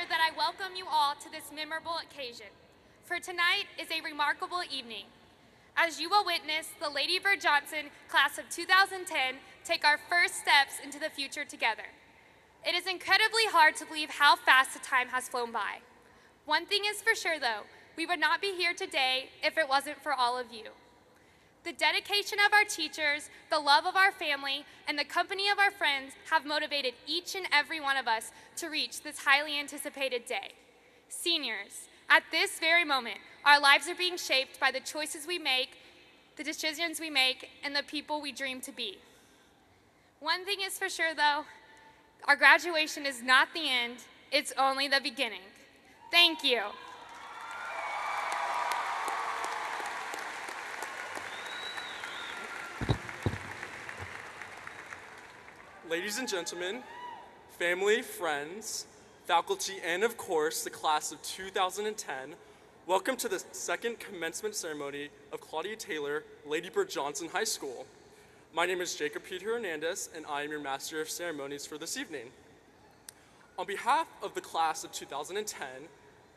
pleasure that I welcome you all to this memorable occasion, for tonight is a remarkable evening. As you will witness, the Lady Bird Johnson class of 2010 take our first steps into the future together. It is incredibly hard to believe how fast the time has flown by. One thing is for sure though, we would not be here today if it wasn't for all of you. The dedication of our teachers, the love of our family, and the company of our friends have motivated each and every one of us to reach this highly anticipated day. Seniors, at this very moment, our lives are being shaped by the choices we make, the decisions we make, and the people we dream to be. One thing is for sure though, our graduation is not the end, it's only the beginning. Thank you. Ladies and gentlemen, family, friends, faculty, and of course, the class of 2010, welcome to the second commencement ceremony of Claudia Taylor, Lady Bird Johnson High School. My name is Jacob Peter Hernandez, and I am your Master of Ceremonies for this evening. On behalf of the class of 2010,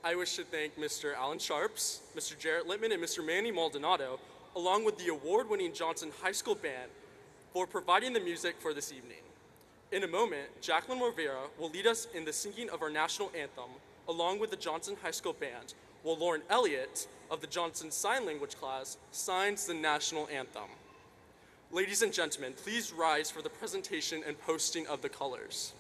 I wish to thank Mr. Alan Sharps, Mr. Jarrett Littman, and Mr. Manny Maldonado, along with the award-winning Johnson High School Band, for providing the music for this evening. In a moment, Jacqueline Rivera will lead us in the singing of our national anthem, along with the Johnson High School Band, while Lauren Elliott of the Johnson Sign Language class signs the national anthem. Ladies and gentlemen, please rise for the presentation and posting of the colors.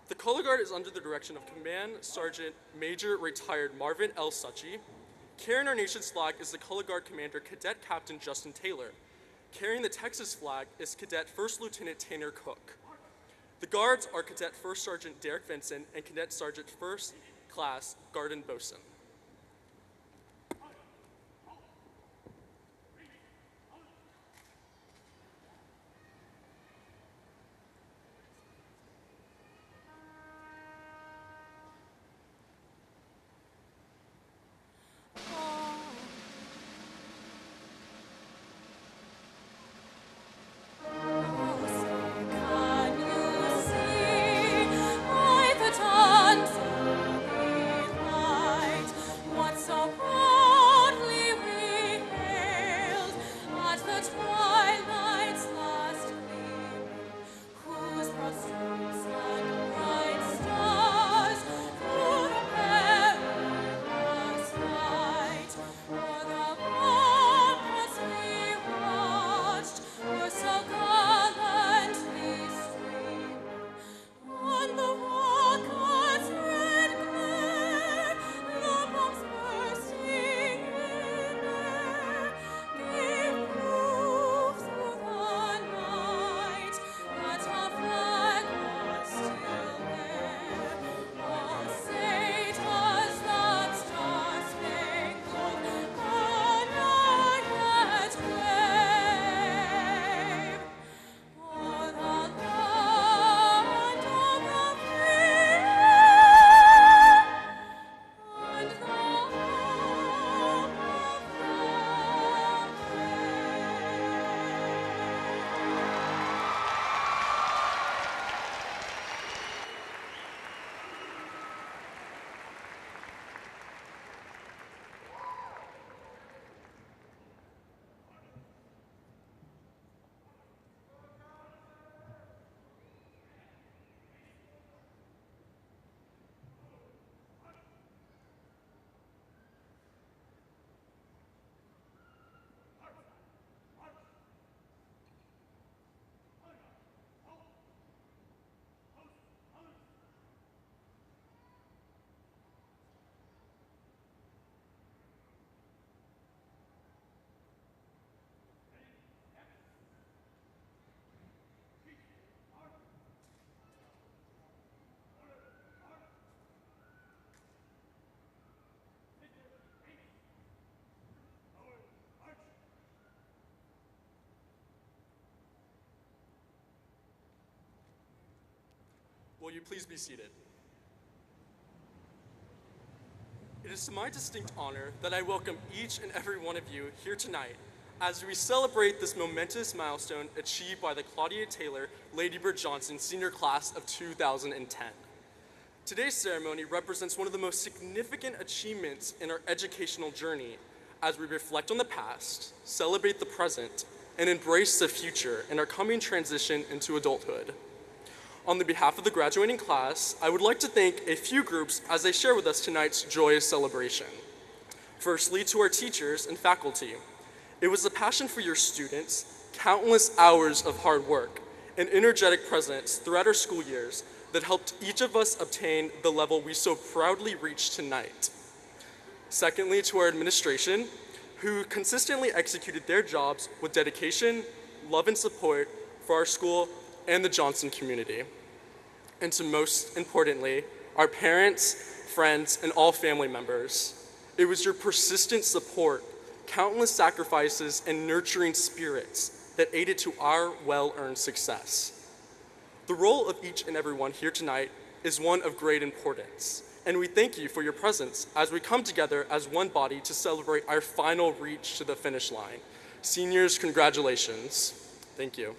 The color guard is under the direction of Command Sergeant Major Retired Marvin L. Suchy. Carrying our nation's flag is the color guard commander, Cadet Captain Justin Taylor. Carrying the Texas flag is Cadet First Lieutenant Tanner Cook. The guards are Cadet First Sergeant Derek Vincent and Cadet Sergeant First Class Garden Bosun. Will you please be seated? It is my distinct honor that I welcome each and every one of you here tonight as we celebrate this momentous milestone achieved by the Claudia Taylor Lady Bird Johnson Senior Class of 2010. Today's ceremony represents one of the most significant achievements in our educational journey as we reflect on the past, celebrate the present, and embrace the future in our coming transition into adulthood. On the behalf of the graduating class, I would like to thank a few groups as they share with us tonight's joyous celebration. Firstly, to our teachers and faculty. It was the passion for your students, countless hours of hard work, and energetic presence throughout our school years that helped each of us obtain the level we so proudly reached tonight. Secondly, to our administration, who consistently executed their jobs with dedication, love, and support for our school and the Johnson community. And to most importantly, our parents, friends, and all family members. It was your persistent support, countless sacrifices, and nurturing spirits that aided to our well-earned success. The role of each and every one here tonight is one of great importance, and we thank you for your presence as we come together as one body to celebrate our final reach to the finish line. Seniors, congratulations. Thank you.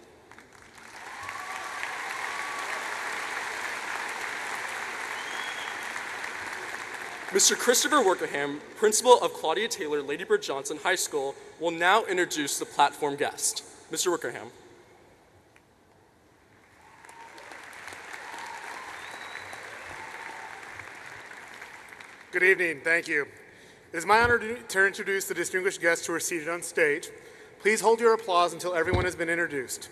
Mr. Christopher Workaham, principal of Claudia Taylor Lady Bird Johnson High School, will now introduce the platform guest. Mr. Workaham. Good evening, thank you. It is my honor to introduce the distinguished guests who are seated on stage. Please hold your applause until everyone has been introduced.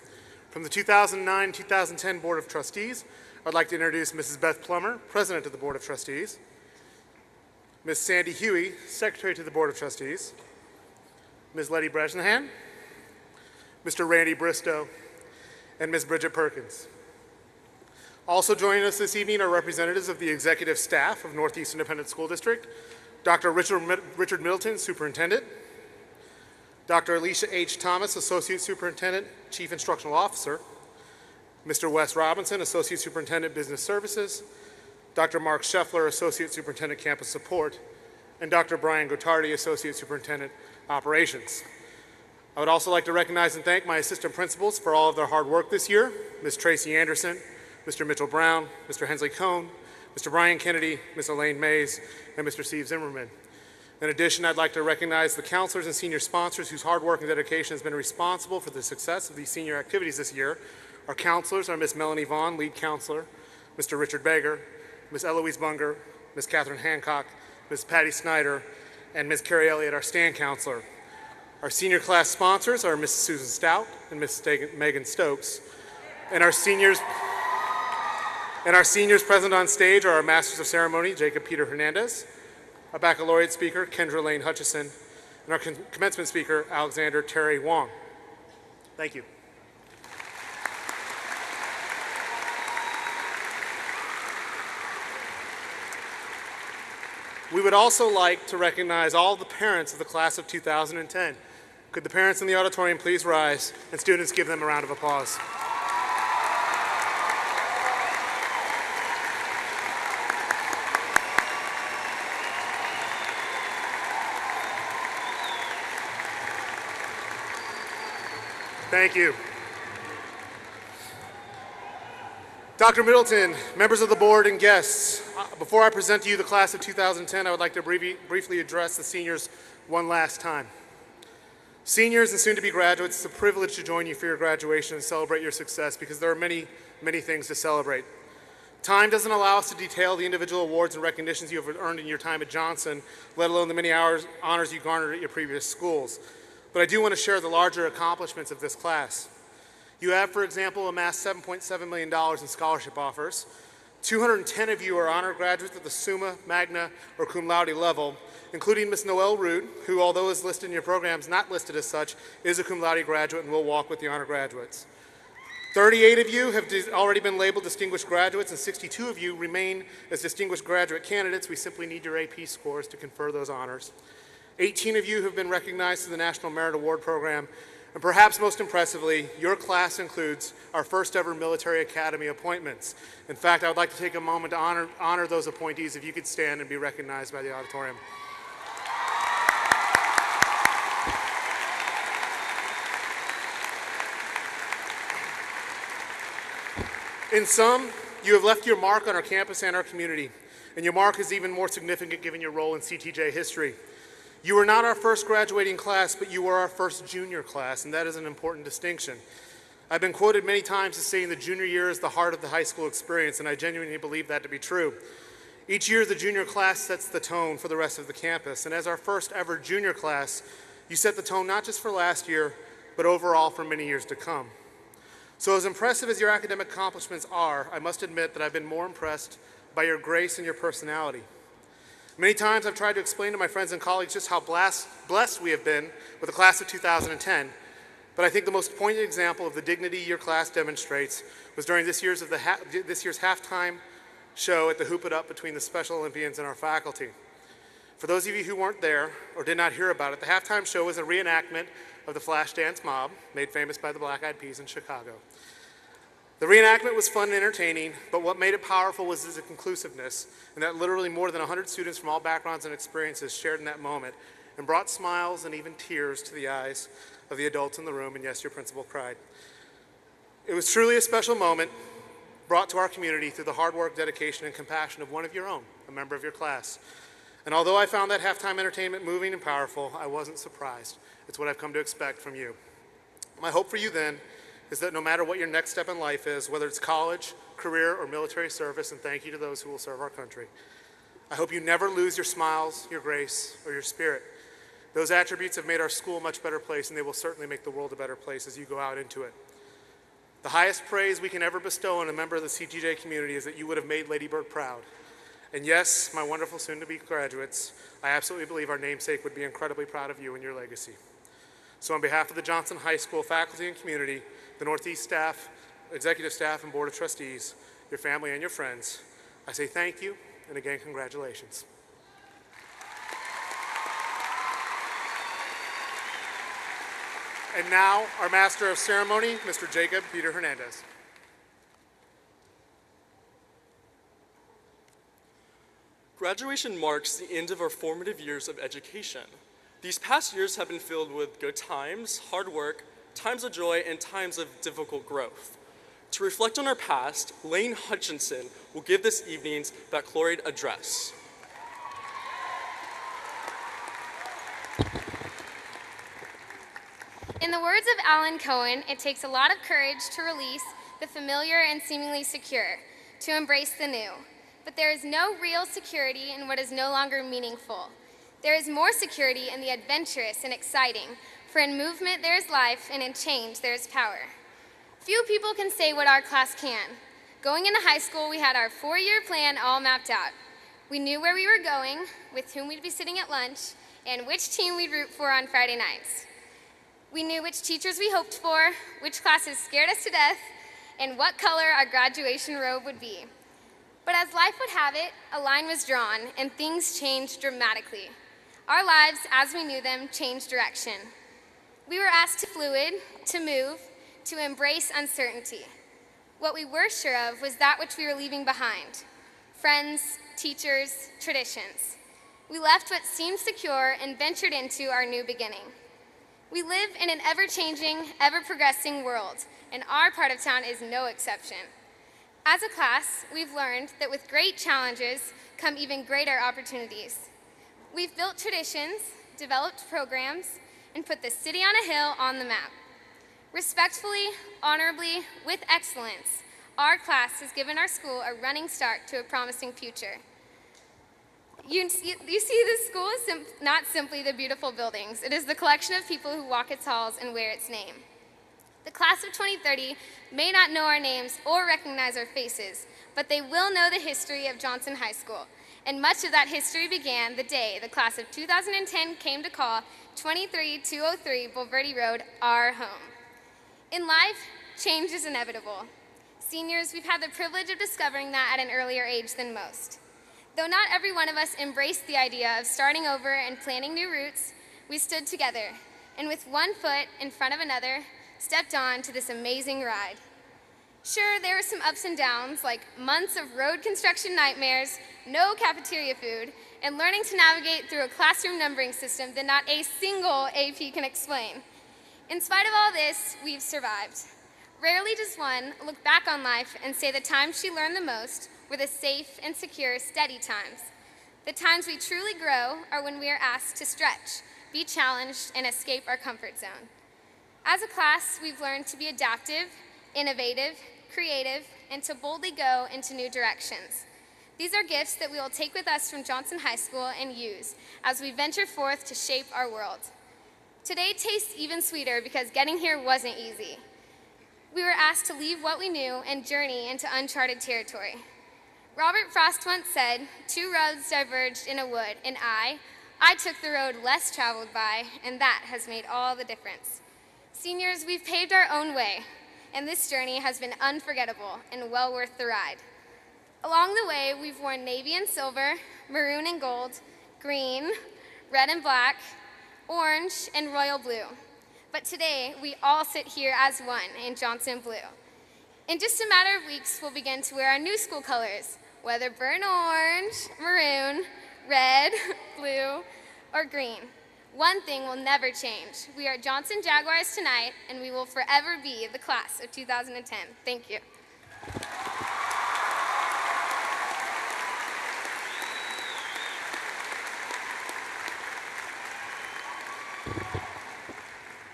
From the 2009-2010 Board of Trustees, I'd like to introduce Mrs. Beth Plummer, President of the Board of Trustees, Ms. Sandi Hughey, Secretary to the Board of Trustees, Ms. Letty Bresnahan, Mr. Randy Bristow, and Ms. Brigitte Perkins. Also joining us this evening are representatives of the executive staff of Northeast Independent School District, Dr. Richard Middleton, Superintendent, Dr. Alicia H. Thomas, Associate Superintendent, Chief Instructional Officer, Mr. Wes Robinson, Associate Superintendent, Business Services, Dr. Mark Scheffler, Associate Superintendent, Campus Support, and Dr. Brian Gottardy, Associate Superintendent, Operations. I would also like to recognize and thank my assistant principals for all of their hard work this year, Ms. Tracy Anderson, Mr. Mitchell Brown, Mr. Hensley Cohn, Mr. Brian Kennedy, Ms. Elaine Mays, and Mr. Steve Zimmerman. In addition, I'd like to recognize the counselors and senior sponsors whose hard work and dedication has been responsible for the success of these senior activities this year. Our counselors are Ms. Melanie Vaughn, lead counselor, Mr. Richard Bager, Ms. Eloise Bunger, Ms. Catherine Hancock, Ms. Patty Snyder, and Ms. Carrie Elliott, our stand counselor. Our senior class sponsors are Ms. Susan Stout and Ms. Megan Stokes. And our seniors present on stage are our Masters of Ceremony, Jacob Peter Hernandez, our baccalaureate speaker, Kendra Lane Hutchison, and our commencement speaker, Alexander Terry Wong. Thank you. We would also like to recognize all the parents of the class of 2010. Could the parents in the auditorium please rise, and students give them a round of applause. Thank you. Dr. Middleton, members of the board, and guests, before I present to you the class of 2010, I would like to briefly address the seniors one last time. Seniors and soon-to-be graduates, it's a privilege to join you for your graduation and celebrate your success because there are many, many things to celebrate. Time doesn't allow us to detail the individual awards and recognitions you have earned in your time at Johnson, let alone the many honors you garnered at your previous schools. But I do want to share the larger accomplishments of this class. You have, for example, amassed $7.7 million in scholarship offers. 210 of you are honor graduates at the Summa, Magna, or Cum Laude level, including Ms. Noelle Rood, who, although is listed in your programs, not listed as such, is a Cum Laude graduate and will walk with the honor graduates. 38 of you have already been labeled distinguished graduates, and 62 of you remain as distinguished graduate candidates. We simply need your AP scores to confer those honors. 18 of you have been recognized through the National Merit Award Program, And perhaps most impressively, your class includes our first ever military academy appointments. In fact, I would like to take a moment to honor those appointees. If you could stand and be recognized by the auditorium. In sum, you have left your mark on our campus and our community, and your mark is even more significant given your role in CTJ history. You were not our first graduating class, but you were our first junior class, and that is an important distinction. I've been quoted many times as saying the junior year is the heart of the high school experience, and I genuinely believe that to be true. Each year, the junior class sets the tone for the rest of the campus, and as our first ever junior class, you set the tone not just for last year, but overall for many years to come. So as impressive as your academic accomplishments are, I must admit that I've been more impressed by your grace and your personality. Many times I've tried to explain to my friends and colleagues just how blessed we have been with the class of 2010, but I think the most poignant example of the dignity your class demonstrates was during this year's halftime show at the Hoop It Up between the Special Olympians and our faculty. For those of you who weren't there or did not hear about it, the halftime show was a reenactment of the Flashdance mob, made famous by the Black Eyed Peas in Chicago. The reenactment was fun and entertaining, but what made it powerful was its inclusiveness, and that literally more than 100 students from all backgrounds and experiences shared in that moment and brought smiles and even tears to the eyes of the adults in the room, and yes, your principal cried. It was truly a special moment brought to our community through the hard work, dedication, and compassion of one of your own, a member of your class. And although I found that halftime entertainment moving and powerful, I wasn't surprised. It's what I've come to expect from you. My hope for you then is that no matter what your next step in life is, whether it's college, career, or military service, and thank you to those who will serve our country, I hope you never lose your smiles, your grace, or your spirit. Those attributes have made our school a much better place, and they will certainly make the world a better place as you go out into it. The highest praise we can ever bestow on a member of the CTJ community is that you would have made Lady Bird proud. And yes, my wonderful soon-to-be graduates, I absolutely believe our namesake would be incredibly proud of you and your legacy. So on behalf of the Johnson High School faculty and community, the Northeast staff, executive staff, and Board of Trustees, your family, and your friends, I say thank you, and again, congratulations. And now, our Master of Ceremony, Mr. Jacob Peter Hernandez. Graduation marks the end of our formative years of education. These past years have been filled with good times, hard work, times of joy, and times of difficult growth. To reflect on our past, Lane Hutchinson will give this evening's baccalaureate address. In the words of Alan Cohen, it takes a lot of courage to release the familiar and seemingly secure, to embrace the new. But there is no real security in what is no longer meaningful. There is more security in the adventurous and exciting, for in movement there is life, and in change there is power. Few people can say what our class can. Going into high school, we had our 4-year plan all mapped out. We knew where we were going, with whom we'd be sitting at lunch, and which team we'd root for on Friday nights. We knew which teachers we hoped for, which classes scared us to death, and what color our graduation robe would be. But as life would have it, a line was drawn, and things changed dramatically. Our lives, as we knew them, changed direction. We were asked to fluid, to move, to embrace uncertainty. What we were sure of was that which we were leaving behind: friends, teachers, traditions. We left what seemed secure and ventured into our new beginning. We live in an ever-changing, ever-progressing world, and our part of town is no exception. As a class, we've learned that with great challenges come even greater opportunities. We've built traditions, developed programs, and put the city on a hill on the map. Respectfully, honorably, with excellence, our class has given our school a running start to a promising future. You see this school is not simply the beautiful buildings. It is the collection of people who walk its halls and wear its name. The class of 2030 may not know our names or recognize our faces, but they will know the history of Johnson High School. And much of that history began the day the class of 2010 came to call 23203 Bulverde Road our home. In life, change is inevitable. Seniors, we've had the privilege of discovering that at an earlier age than most. Though not every one of us embraced the idea of starting over and planning new routes, we stood together and with one foot in front of another, stepped on to this amazing ride. Sure, there were some ups and downs, like months of road construction nightmares, no cafeteria food, and learning to navigate through a classroom numbering system that not a single AP can explain. In spite of all this, we've survived. Rarely does one look back on life and say the times she learned the most were the safe and secure, steady times. The times we truly grow are when we are asked to stretch, be challenged, and escape our comfort zone. As a class, we've learned to be adaptive, innovative, creative, and to boldly go into new directions. These are gifts that we will take with us from Johnson High School and use as we venture forth to shape our world. Today tastes even sweeter because getting here wasn't easy. We were asked to leave what we knew and journey into uncharted territory. Robert Frost once said, "Two roads diverged in a wood, and I took the road less traveled by, and that has made all the difference." Seniors, we've paved our own way, and this journey has been unforgettable and well worth the ride. Along the way, we've worn navy and silver, maroon and gold, green, red and black, orange, and royal blue. But today, we all sit here as one in Johnson blue. In just a matter of weeks, we'll begin to wear our new school colors, whether burnt orange, maroon, red, blue, or green. One thing will never change. We are Johnson Jaguars tonight, and we will forever be the class of 2010. Thank you.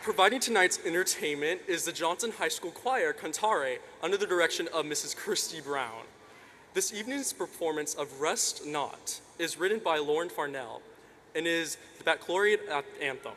Providing tonight's entertainment is the Johnson High School Choir Cantare under the direction of Mrs. Christy Brown. This evening's performance of Rest Not is written by Lauren Farnell and is the baccalaureate anthem.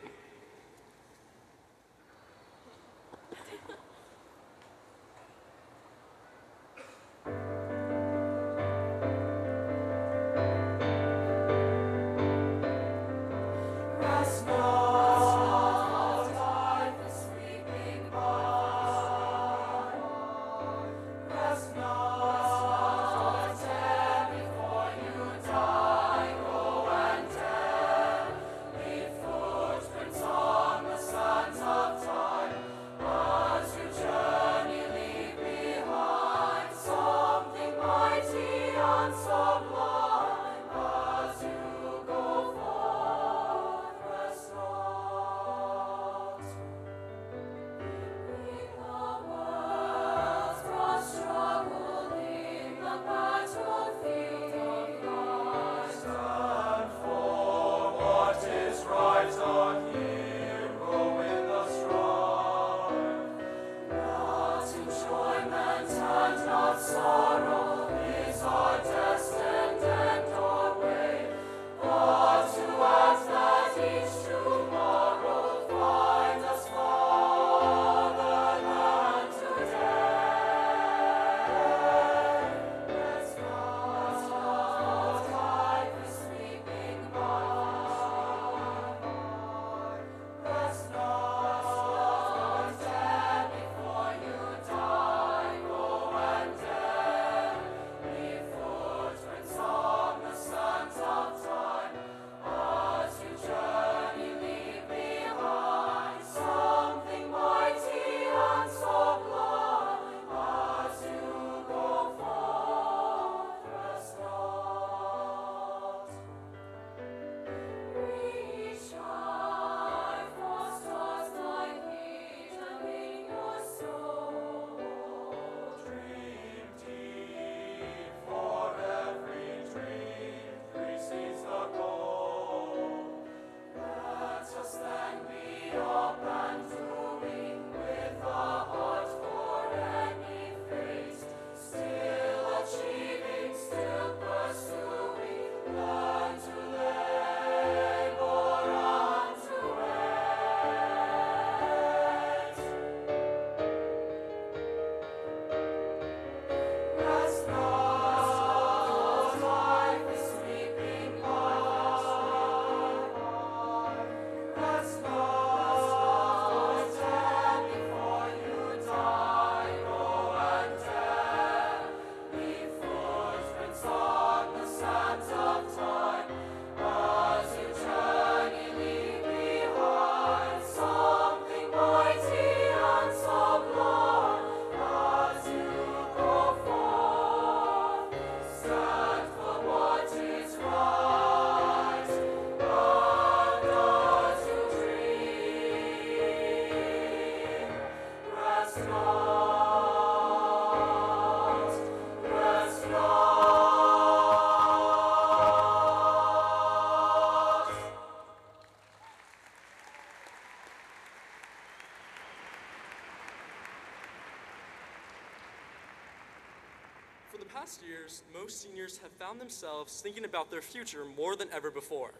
past years, most seniors have found themselves thinking about their future more than ever before.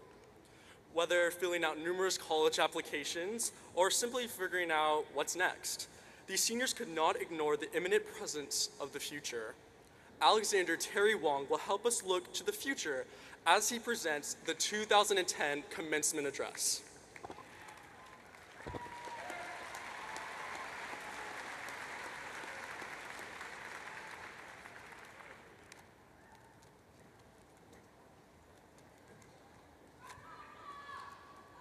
Whether filling out numerous college applications or simply figuring out what's next, these seniors could not ignore the imminent presence of the future. Alexander Terry Wong will help us look to the future as he presents the 2010 Commencement Address.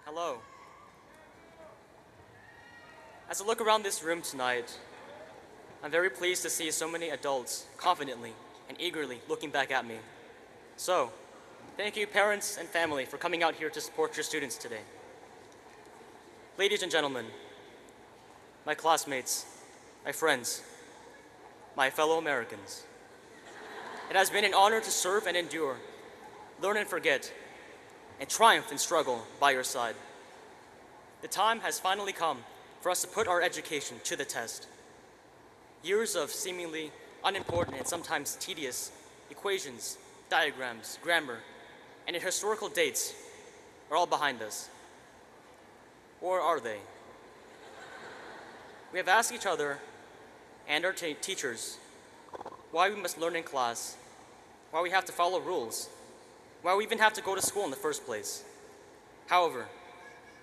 Hello. As I look around this room tonight, I'm very pleased to see so many adults confidently and eagerly looking back at me. So, thank you parents and family for coming out here to support your students today. Ladies and gentlemen, my classmates, my friends, my fellow Americans, it has been an honor to serve and endure, learn and forget, and triumph and struggle by your side. The time has finally come for us to put our education to the test. Years of seemingly unimportant and sometimes tedious equations, diagrams, grammar, and historical dates are all behind us. Or are they? We have asked each other and our teachers why we must learn in class, why we have to follow rules, why we even have to go to school in the first place. However,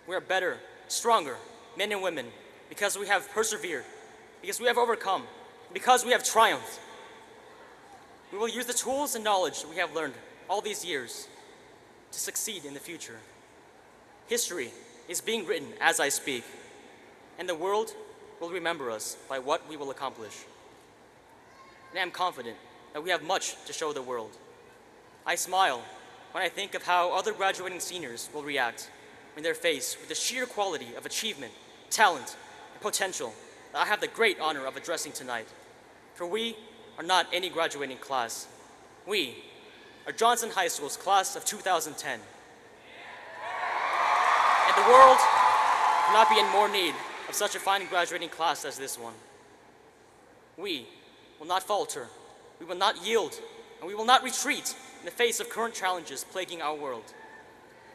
we are better, stronger men and women because we have persevered, because we have overcome, because we have triumphed. We will use the tools and knowledge that we have learned all these years to succeed in the future. History is being written as I speak, and the world will remember us by what we will accomplish. And I am confident that we have much to show the world. I smile when I think of how other graduating seniors will react when they're faced with the sheer quality of achievement, talent, and potential that I have the great honor of addressing tonight. For we are not any graduating class. We are Johnson High School's class of 2010. And the world will not be in more need of such a fine graduating class as this one. We will not falter, we will not yield, and we will not retreat in the face of current challenges plaguing our world.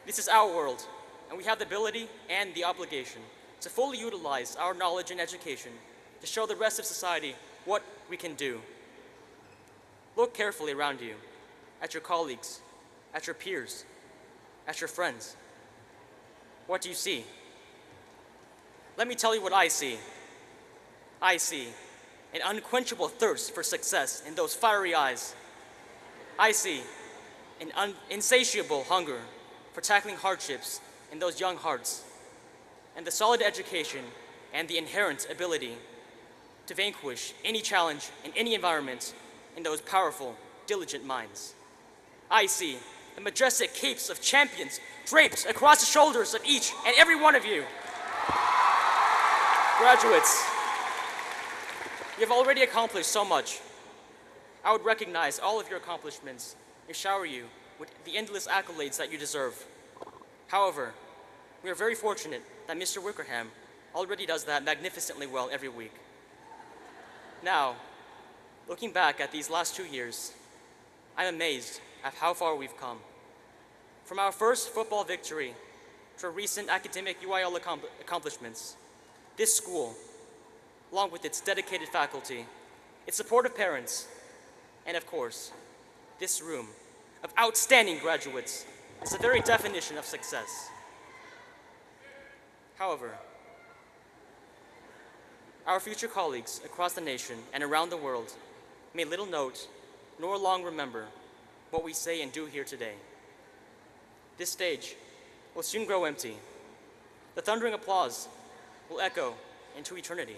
This is our world, and we have the ability and the obligation to fully utilize our knowledge and education to show the rest of society what we can do. Look carefully around you, at your colleagues, at your peers, at your friends. What do you see? Let me tell you what I see. I see an unquenchable thirst for success in those fiery eyes. I see an insatiable hunger for tackling hardships in those young hearts, and the solid education and the inherent ability to vanquish any challenge in any environment in those powerful, diligent minds. I see the majestic capes of champions draped across the shoulders of each and every one of you. Graduates, you have already accomplished so much. I would recognize all of your accomplishments and shower you with the endless accolades that you deserve. However, we are very fortunate that Mr. Wickerham already does that magnificently well every week. Now, looking back at these last 2 years, I'm amazed at how far we've come. From our first football victory to our recent academic UIL accomplishments, this school, along with its dedicated faculty, its supportive parents, and of course, this room of outstanding graduates is the very definition of success. However, our future colleagues across the nation and around the world may little note nor long remember what we say and do here today. This stage will soon grow empty. The thundering applause will echo into eternity.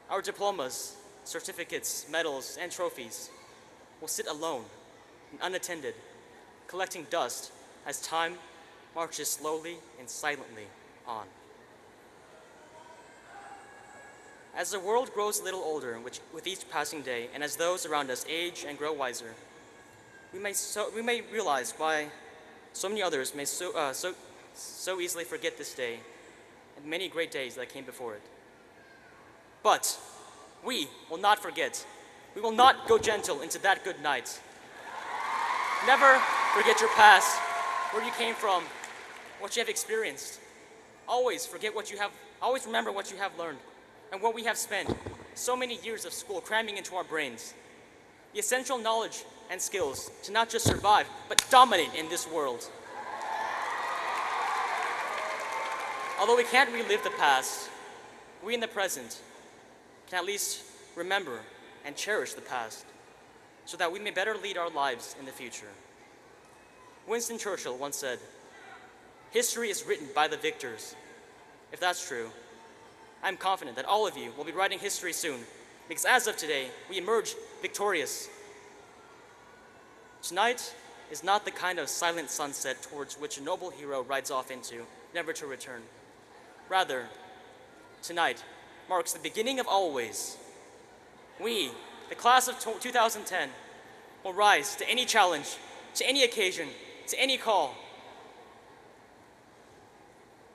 Our diplomas, certificates, medals, and trophies will sit alone and unattended, collecting dust as time marches slowly and silently on. As the world grows a little older with each passing day, and as those around us age and grow wiser, we may realize why so many others may so easily forget this day and many great days that came before it. But we will not forget, We will not go gentle into that good night. Never forget your past, where you came from, what you have experienced. Always remember what you have learned and what we have spent so many years of school cramming into our brains. The essential knowledge and skills to not just survive, but dominate in this world. Although we can't relive the past, we in the present can at least remember and cherish the past so that we may better lead our lives in the future. Winston Churchill once said, "History is written by the victors." If that's true, I'm confident that all of you will be writing history soon, because as of today, we emerge victorious. Tonight is not the kind of silent sunset towards which a noble hero rides off into, never to return. Rather, tonight marks the beginning of always. We, the class of 2010, will rise to any challenge, to any occasion, to any call.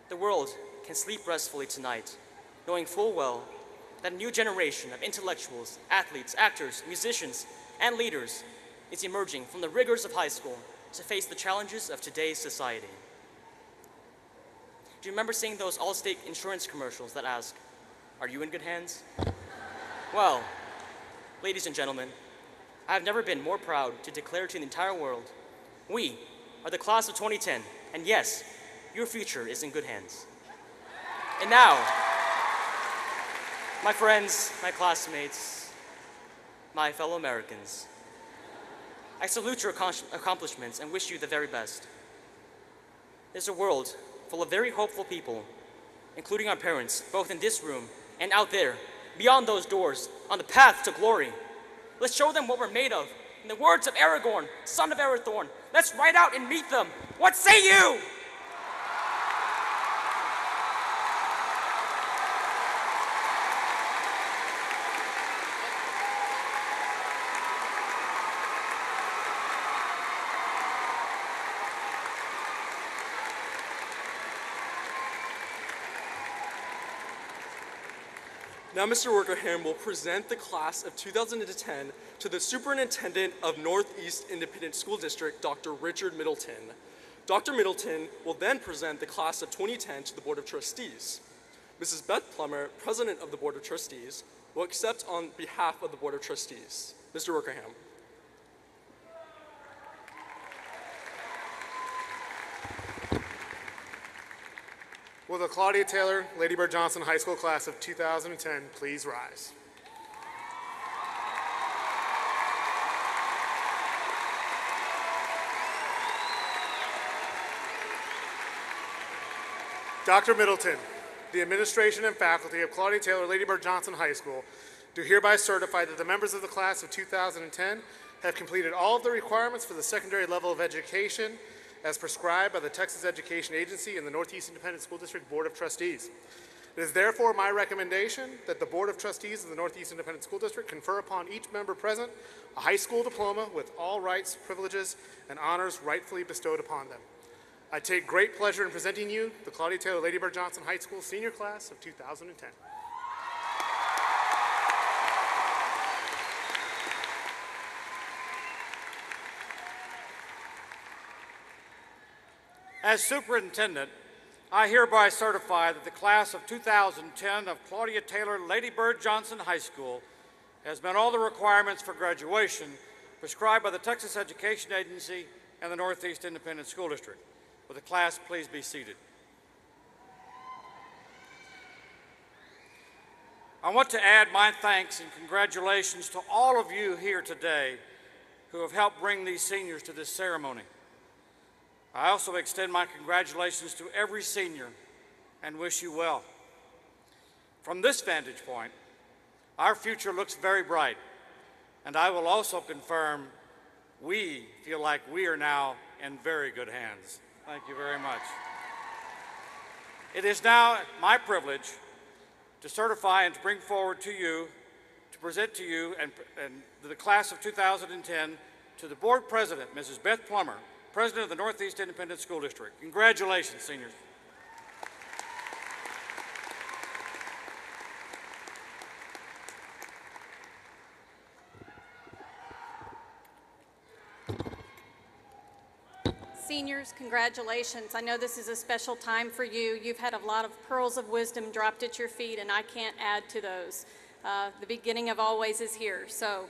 The world can sleep restfully tonight, knowing full well that a new generation of intellectuals, athletes, actors, musicians, and leaders is emerging from the rigors of high school to face the challenges of today's society. Do you remember seeing those Allstate insurance commercials that ask, "Are you in good hands?" Well, ladies and gentlemen, I have never been more proud to declare to the entire world, we are the class of 2010, and yes, your future is in good hands. And now, my friends, my classmates, my fellow Americans, I salute your accomplishments and wish you the very best. There's a world full of very hopeful people, including our parents, both in this room and out there, beyond those doors, on the path to glory. Let's show them what we're made of. In the words of Aragorn, son of Arathorn, let's ride out and meet them. What say you? Now Mr. Workerham will present the class of 2010 to the Superintendent of Northeast Independent School District, Dr. Richard Middleton. Dr. Middleton will then present the class of 2010 to the Board of Trustees. Mrs. Beth Plummer, President of the Board of Trustees, will accept on behalf of the Board of Trustees. Mr. Workerham. Will the Claudia Taylor Lady Bird Johnson High School class of 2010 please rise? Dr. Middleton, the administration and faculty of Claudia Taylor Lady Bird Johnson High School do hereby certify that the members of the class of 2010 have completed all of the requirements for the secondary level of education as prescribed by the Texas Education Agency and the Northeast Independent School District Board of Trustees. It is therefore my recommendation that the Board of Trustees of the Northeast Independent School District confer upon each member present a high school diploma with all rights, privileges, and honors rightfully bestowed upon them. I take great pleasure in presenting you the Claudia Taylor Lady Bird Johnson High School senior class of 2010. As superintendent, I hereby certify that the class of 2010 of Claudia Taylor Lady Bird Johnson High School has met all the requirements for graduation prescribed by the Texas Education Agency and the Northeast Independent School District. Will the class please be seated? I want to add my thanks and congratulations to all of you here today who have helped bring these seniors to this ceremony. I also extend my congratulations to every senior and wish you well. From this vantage point, our future looks very bright, and I will also confirm we feel like we are now in very good hands. Thank you very much. It is now my privilege to certify and to bring forward to you, to present to you and the class of 2010 to the board president, Mrs. Beth Plummer, President of the Northeast Independent School District. Congratulations, seniors. Seniors, congratulations. I know this is a special time for you. You've had a lot of pearls of wisdom dropped at your feet, and I can't add to those. The beginning of always is here. So,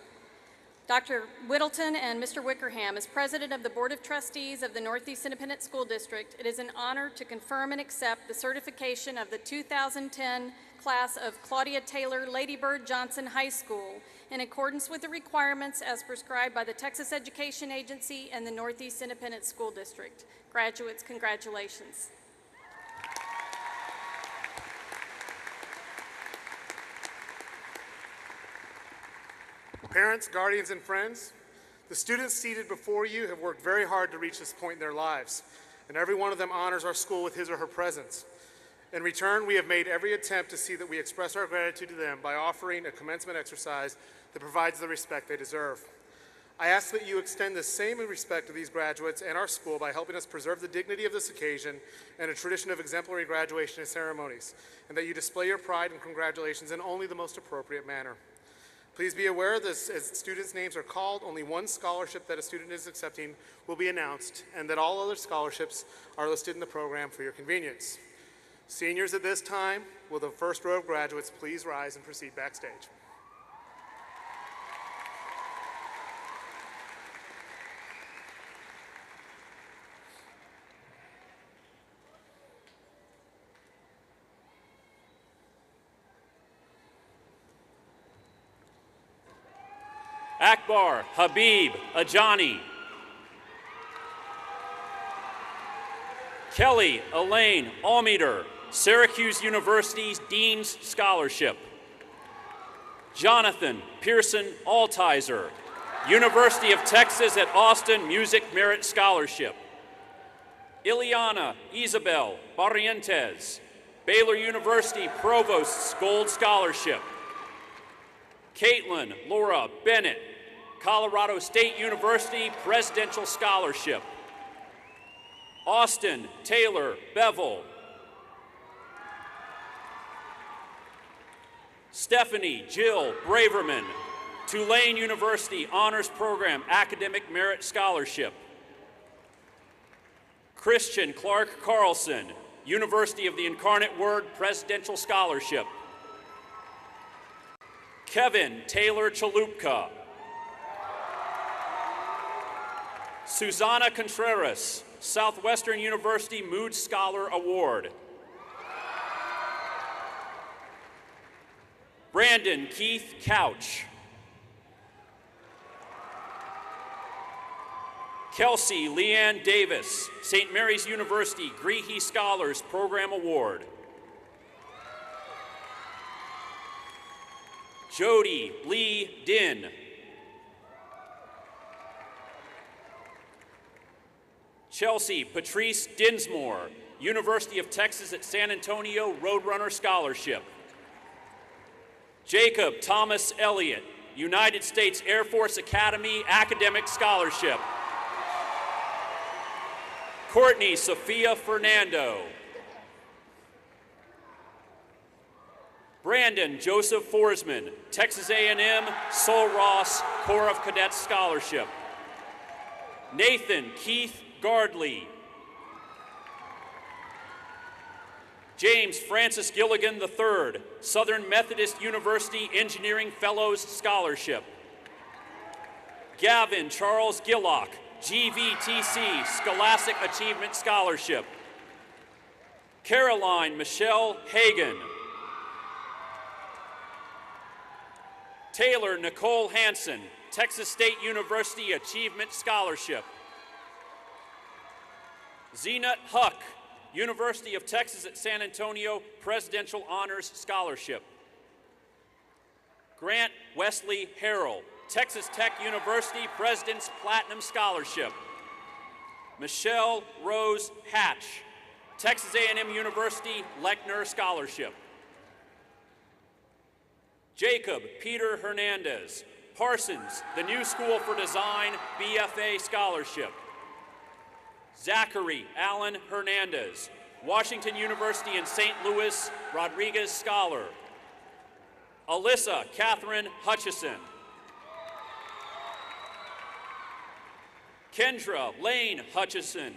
Dr. Whittleton and Mr. Wickerham, as President of the Board of Trustees of the Northeast Independent School District, it is an honor to confirm and accept the certification of the 2010 class of Claudia Taylor Lady Bird Johnson High School in accordance with the requirements as prescribed by the Texas Education Agency and the Northeast Independent School District. Graduates, congratulations. Parents, guardians, and friends, the students seated before you have worked very hard to reach this point in their lives, and every one of them honors our school with his or her presence. In return, we have made every attempt to see that we express our gratitude to them by offering a commencement exercise that provides the respect they deserve. I ask that you extend the same respect to these graduates and our school by helping us preserve the dignity of this occasion and a tradition of exemplary graduation ceremonies, and that you display your pride and congratulations in only the most appropriate manner. Please be aware that as students' names are called, only one scholarship that a student is accepting will be announced, and that all other scholarships are listed in the program for your convenience. Seniors, at this time, will the first row of graduates please rise and proceed backstage. Akbar Habib Ajani. Kelly Elaine Almeter, Syracuse University's Dean's Scholarship. Jonathan Pearson Altizer, University of Texas at Austin Music Merit Scholarship. Ileana Isabel Barrientes, Baylor University Provost's Gold Scholarship. Caitlin Laura Bennett, Colorado State University Presidential Scholarship. Austin Taylor Bevel. Stephanie Jill Braverman, Tulane University Honors Program Academic Merit Scholarship. Christian Clark Carlson, University of the Incarnate Word Presidential Scholarship. Kevin Taylor Chalupka. Susana Contreras, Southwestern University Mood Scholar Award. Brandon Keith Couch. Kelsey Leanne Davis, St. Mary's University Greehey Scholars Program Award. Jody Lee Din. Chelsea Patrice Dinsmore, University of Texas at San Antonio Roadrunner Scholarship. Jacob Thomas Elliott, United States Air Force Academy Academic Scholarship. Courtney Sophia Fernando. Brandon Joseph Forsman, Texas A&M Sul Ross Corps of Cadets Scholarship. Nathan Keith Gardley. James Francis Gilligan III, Southern Methodist University Engineering Fellows Scholarship. Gavin Charles Gillock, GVTC Scholastic Achievement Scholarship. Caroline Michelle Hagan. Taylor Nicole Hansen, Texas State University Achievement Scholarship. Zenat Huck, University of Texas at San Antonio Presidential Honors Scholarship. Grant Wesley Harrell, Texas Tech University President's Platinum Scholarship. Michelle Rose Hatch, Texas A&M University Lechner Scholarship. Jacob Peter Hernandez, Parsons, the New School for Design BFA Scholarship. Zachary Allen Hernandez, Washington University in St. Louis Rodriguez Scholar. Alyssa Catherine Hutchison. Kendra Lane Hutchison,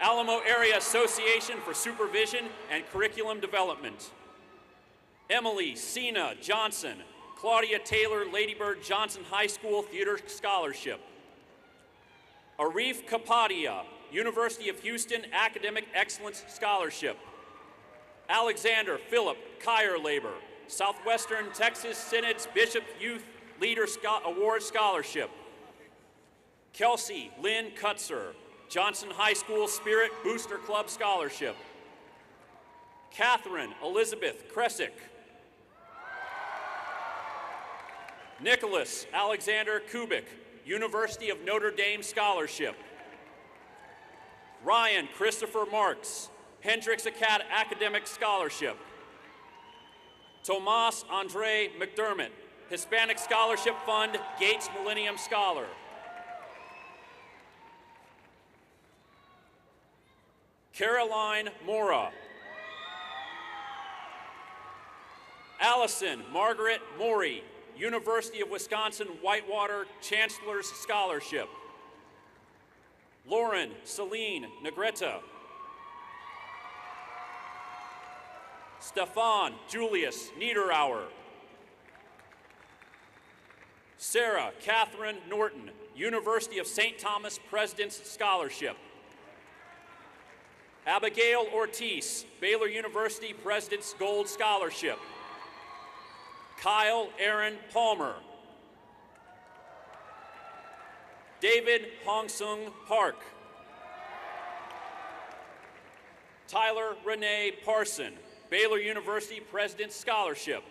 Alamo Area Association for Supervision and Curriculum Development. Emily Sina Johnson, Claudia Taylor Ladybird Johnson High School Theater Scholarship. Arif Kapadia, University of Houston Academic Excellence Scholarship. Alexander Philip Kierlaber, Southwestern Texas Synod's Bishop Youth Leader Award Scholarship. Kelsey Lynn Kutzer, Johnson High School Spirit Booster Club Scholarship. Catherine Elizabeth Kresick. Nicholas Alexander Kubik, University of Notre Dame Scholarship. Ryan Christopher Marks, Hendricks Academic Scholarship. Tomas Andre McDermott, Hispanic Scholarship Fund, Gates Millennium Scholar. Caroline Mora. Allison Margaret Morey, University of Wisconsin Whitewater Chancellor's Scholarship. Lauren Celine Negretta. Stefan Julius Niederauer. Sarah Catherine Norton, University of St. Thomas President's Scholarship. Abigail Ortiz, Baylor University President's Gold Scholarship. Kyle Aaron Palmer. David Hongsung Park. Tyler Renee Parson, Baylor University President's Scholarship.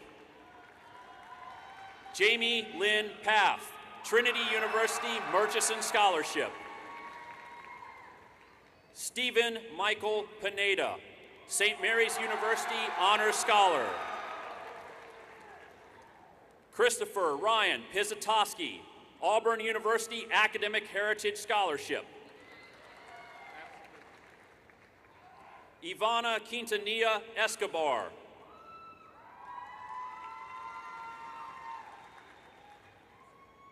Jamie Lynn Paff, Trinity University Murchison Scholarship. Stephen Michael Pineda, St. Mary's University Honors Scholar. Christopher Ryan Pizatoski, Auburn University Academic Heritage Scholarship. Ivana Quintanilla Escobar.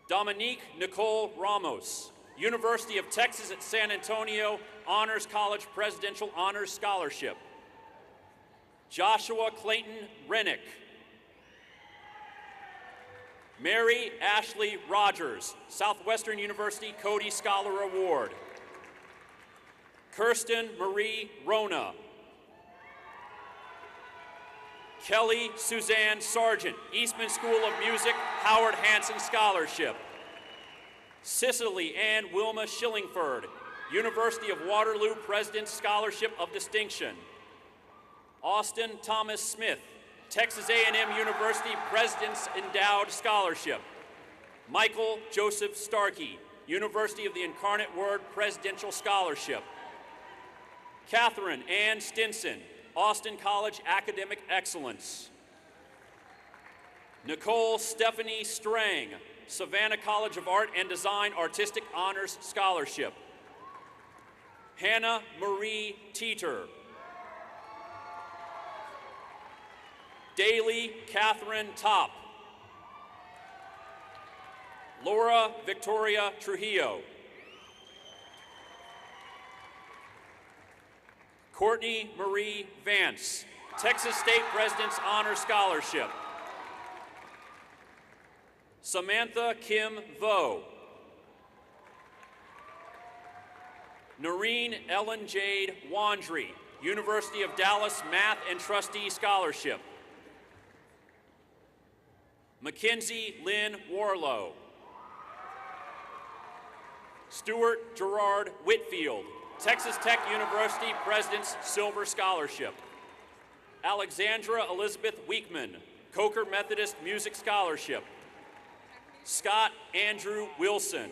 Dominique Nicole Ramos, University of Texas at San Antonio Honors College Presidential Honors Scholarship. Joshua Clayton Rennick. Mary Ashley Rogers, Southwestern University Cody Scholar Award. Kirsten Marie Rona. Kelly Suzanne Sargent, Eastman School of Music Howard Hanson Scholarship. Cicely Ann Wilma Schillingford, University of Waterloo President's Scholarship of Distinction. Austin Thomas Smith, Texas A&M University President's Endowed Scholarship. Michael Joseph Starkey, University of the Incarnate Word Presidential Scholarship. Catherine Ann Stinson, Austin College Academic Excellence. Nicole Stephanie Strang, Savannah College of Art and Design Artistic Honors Scholarship. Hannah Marie Teeter. Daly Catherine Top. Laura Victoria Trujillo. Courtney Marie Vance, Texas State President's Honor Scholarship. Samantha Kim Vo. Noreen Ellen Jade Wandry, University of Dallas Math and Trustee Scholarship. Mackenzie Lynn Warlow. Stuart Gerard Whitfield, Texas Tech University President's Silver Scholarship. Alexandra Elizabeth Weekman, Coker Methodist Music Scholarship. Scott Andrew Wilson.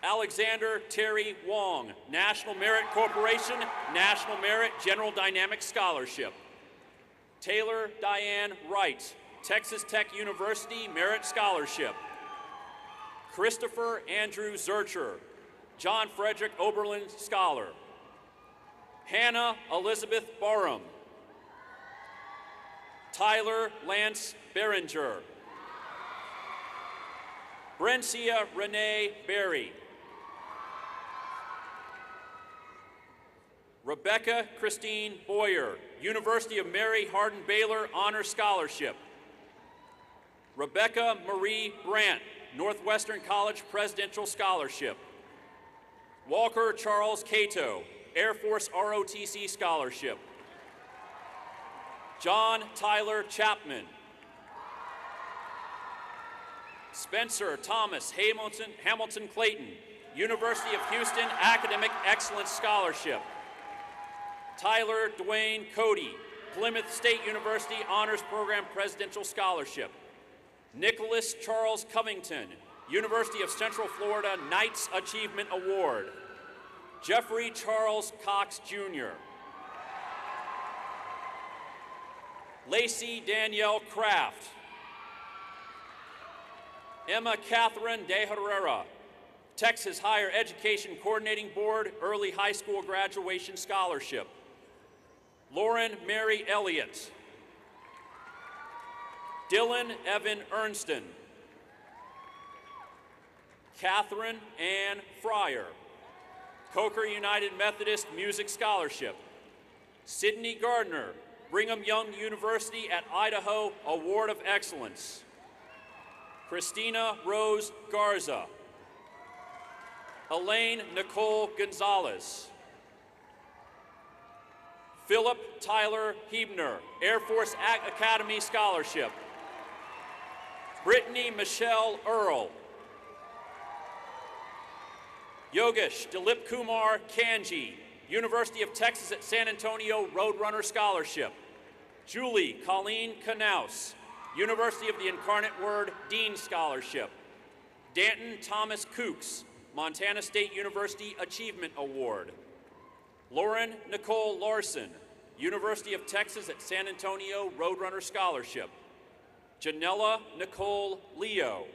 Alexander Terry Wong, National Merit Corporation, National Merit General Dynamics Scholarship. Taylor Diane Wright, Texas Tech University Merit Scholarship. Christopher Andrew Zurcher, John Frederick Oberlin Scholar. Hannah Elizabeth Barham. Tyler Lance Behringer. Brencia Renee Berry. Rebecca Christine Boyer, University of Mary Hardin Baylor Honor Scholarship. Rebecca Marie Brandt, Northwestern College Presidential Scholarship. Walker Charles Cato, Air Force ROTC Scholarship. John Tyler Chapman. Spencer Thomas Hamilton Clayton, University of Houston Academic Excellence Scholarship. Tyler Dwayne Cody, Plymouth State University Honors Program Presidential Scholarship. Nicholas Charles Covington, University of Central Florida Knights Achievement Award. Jeffrey Charles Cox Jr. Lacey Danielle Kraft. Emma Catherine De Herrera, Texas Higher Education Coordinating Board Early High School Graduation Scholarship. Lauren Mary Elliott. Dylan Evan Ernston. Catherine Ann Fryer, Coker United Methodist Music Scholarship. Sydney Gardner, Brigham Young University at Idaho Award of Excellence. Christina Rose Garza. Elaine Nicole Gonzalez. Philip Tyler Hebner, Air Force Academy Scholarship. Brittany Michelle Earl. Yogesh Dilip Kumar Kanji, University of Texas at San Antonio Roadrunner Scholarship. Julie Colleen Knaus, University of the Incarnate Word Dean Scholarship. Danton Thomas Kooks, Montana State University Achievement Award. Lauren Nicole Larson, University of Texas at San Antonio Roadrunner Scholarship. Janella Nicole Leo.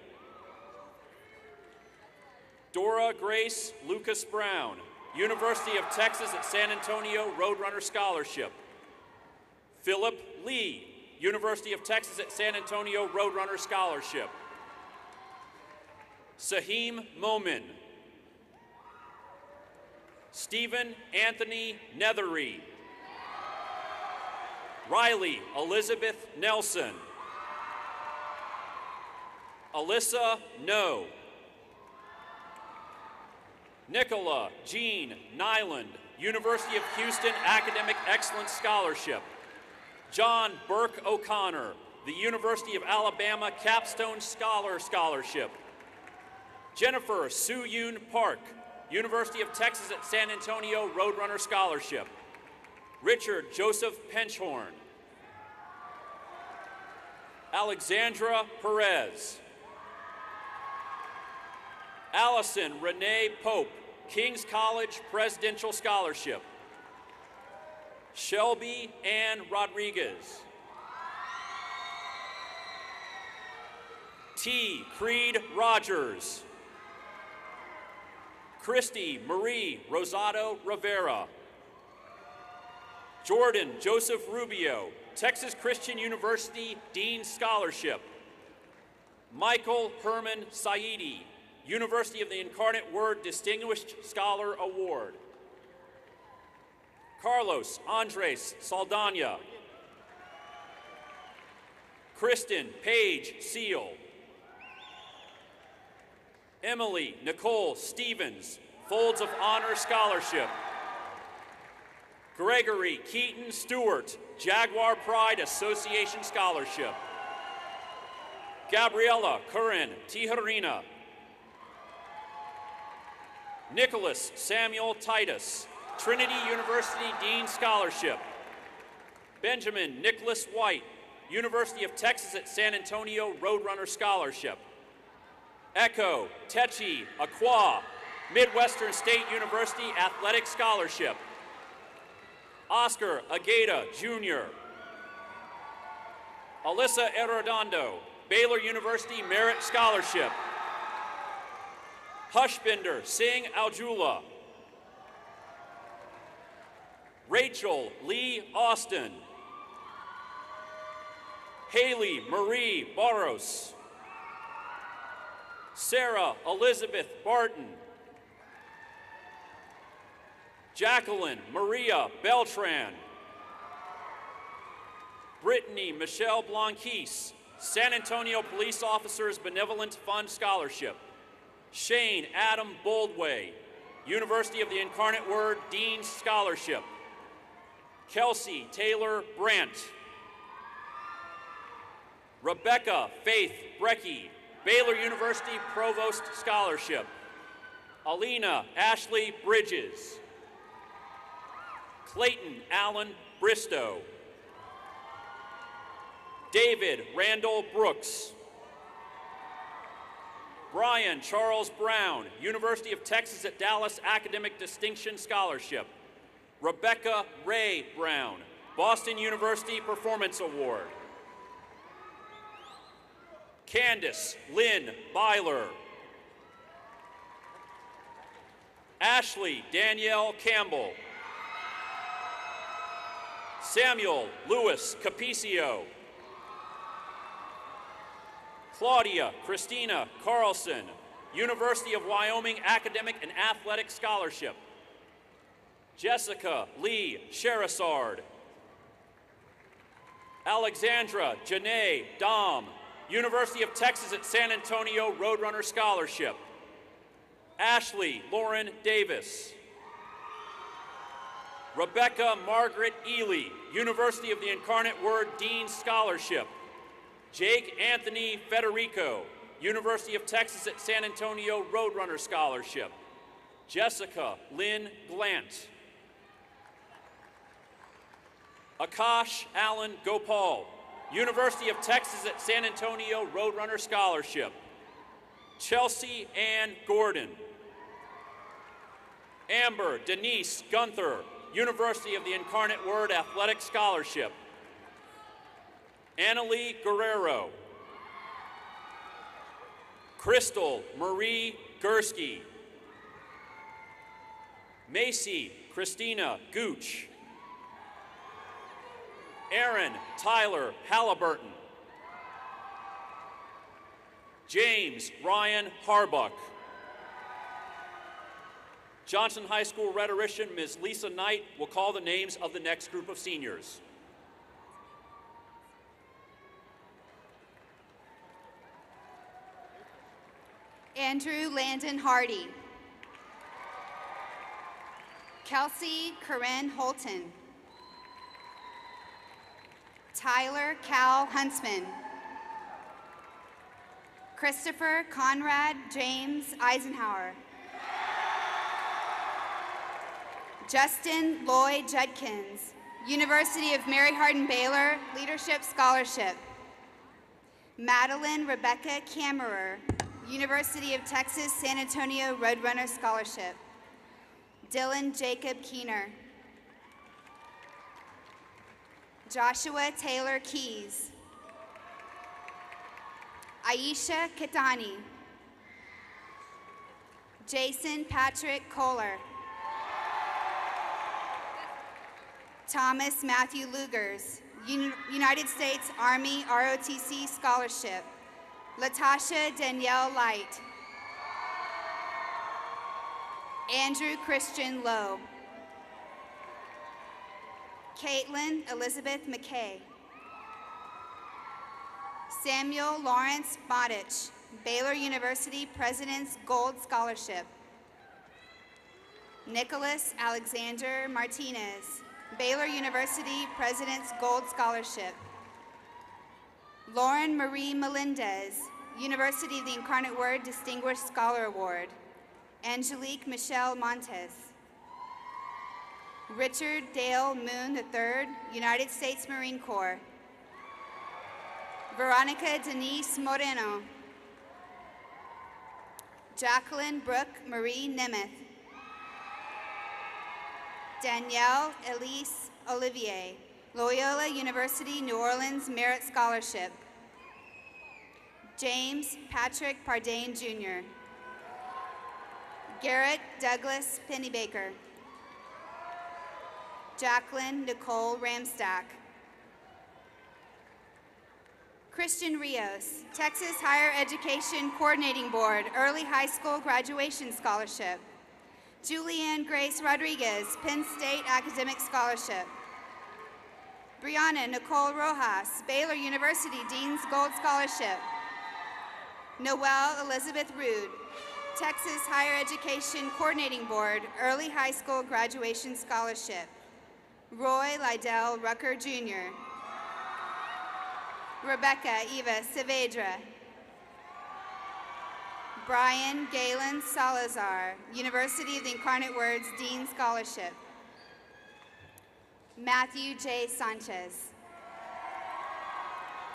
Dora Grace Lucas Brown, University of Texas at San Antonio Roadrunner Scholarship. Philip Lee, University of Texas at San Antonio Roadrunner Scholarship. Sahim Momin. Stephen Anthony Nethery. Riley Elizabeth Nelson. Alyssa No. Nicola Jean Nyland, University of Houston Academic Excellence Scholarship. John Burke O'Connor, the University of Alabama Capstone Scholar Scholarship. Jennifer Soo Yoon Park, University of Texas at San Antonio Roadrunner Scholarship. Richard Joseph Penchhorn. Alexandra Perez. Allison Renee Pope, King's College Presidential Scholarship. Shelby Ann Rodriguez. T. Creed Rogers. Christy Marie Rosado Rivera. Jordan Joseph Rubio, Texas Christian University Dean Scholarship. Michael Herman Saidi, University of the Incarnate Word Distinguished Scholar Award. Carlos Andres Saldana. Kristen Paige Seal. Emily Nicole Stevens, Folds of Honor Scholarship. Gregory Keaton Stewart, Jaguar Pride Association Scholarship. Gabriela Curran Tijerina. Nicholas Samuel Titus, Trinity University Dean Scholarship. Benjamin Nicholas White, University of Texas at San Antonio Roadrunner Scholarship. Echo Techi Aqua, Midwestern State University Athletic Scholarship. Oscar Agata Jr. Alyssa Arredondo, Baylor University Merit Scholarship. Hushbinder Singh Aljula. Rachel Lee Austin. Haley Marie Barros. Sarah Elizabeth Barton. Jacqueline Maria Beltran. Brittany Michelle Blanquise, San Antonio Police Officers Benevolent Fund Scholarship. Shane Adam Boldway, University of the Incarnate Word Dean's Scholarship. Kelsey Taylor Brandt. Rebecca Faith Brecky, Baylor University Provost Scholarship. Alina Ashley Bridges. Clayton Allen Bristow. David Randall Brooks. Brian Charles Brown, University of Texas at Dallas Academic Distinction Scholarship. Rebecca Ray Brown, Boston University Performance Award. Candace Lynn Byler. Ashley Danielle Campbell. Samuel Louis Capicio. Claudia Christina Carlson, University of Wyoming Academic and Athletic Scholarship. Jessica Lee Sherazard. Alexandra Janae Dom, University of Texas at San Antonio Roadrunner Scholarship. Ashley Lauren Davis. Rebecca Margaret Ely, University of the Incarnate Word Dean's Scholarship. Jake Anthony Federico, University of Texas at San Antonio Roadrunner Scholarship. Jessica Lynn Glant. Akash Allen Gopal, University of Texas at San Antonio Roadrunner Scholarship. Chelsea Ann Gordon. Amber Denise Gunther, University of the Incarnate Word Athletic Scholarship. Annalie Guerrero. Crystal Marie Gursky. Macy Christina Gooch. Aaron Tyler Halliburton. James Ryan Harbuck. Johnson High School rhetorician Ms. Lisa Knight will call the names of the next group of seniors. Andrew Landon Hardy. Kelsey Corinne Holton. Tyler Cal Huntsman. Christopher Conrad James Eisenhower. Justin Lloyd Judkins, University of Mary Hardin Baylor Leadership Scholarship. Madeline Rebecca Kammerer, University of Texas San Antonio Roadrunner Scholarship. Dylan Jacob Keener. Joshua Taylor Keys. Aisha Kitani. Jason Patrick Kohler. Thomas Matthew Lugers, United States Army ROTC Scholarship. Latasha Danielle Light. Andrew Christian Lowe. Caitlin Elizabeth McKay. Samuel Lawrence Bodich, Baylor University President's Gold Scholarship. Nicholas Alexander Martinez, Baylor University President's Gold Scholarship. Lauren Marie Melendez, University of the Incarnate Word Distinguished Scholar Award. Angelique Michelle Montes. Richard Dale Moon III, United States Marine Corps. Veronica Denise Moreno. Jacqueline Brooke Marie Nemeth. Danielle Elise Olivier, Loyola University New Orleans Merit Scholarship. James Patrick Pardane Jr. Garrett Douglas Pennybaker. Jacqueline Nicole Ramstack. Christian Rios, Texas Higher Education Coordinating Board Early High School Graduation Scholarship. Julianne Grace Rodriguez, Penn State Academic Scholarship. Brianna Nicole Rojas, Baylor University Dean's Gold Scholarship. Noelle Elizabeth Rude, Texas Higher Education Coordinating Board, Early High School Graduation Scholarship. Roy Lydell Rucker, Jr. Rebecca Eva Saavedra. Brian Galen Salazar, University of the Incarnate Word's Dean Scholarship. Matthew J. Sanchez.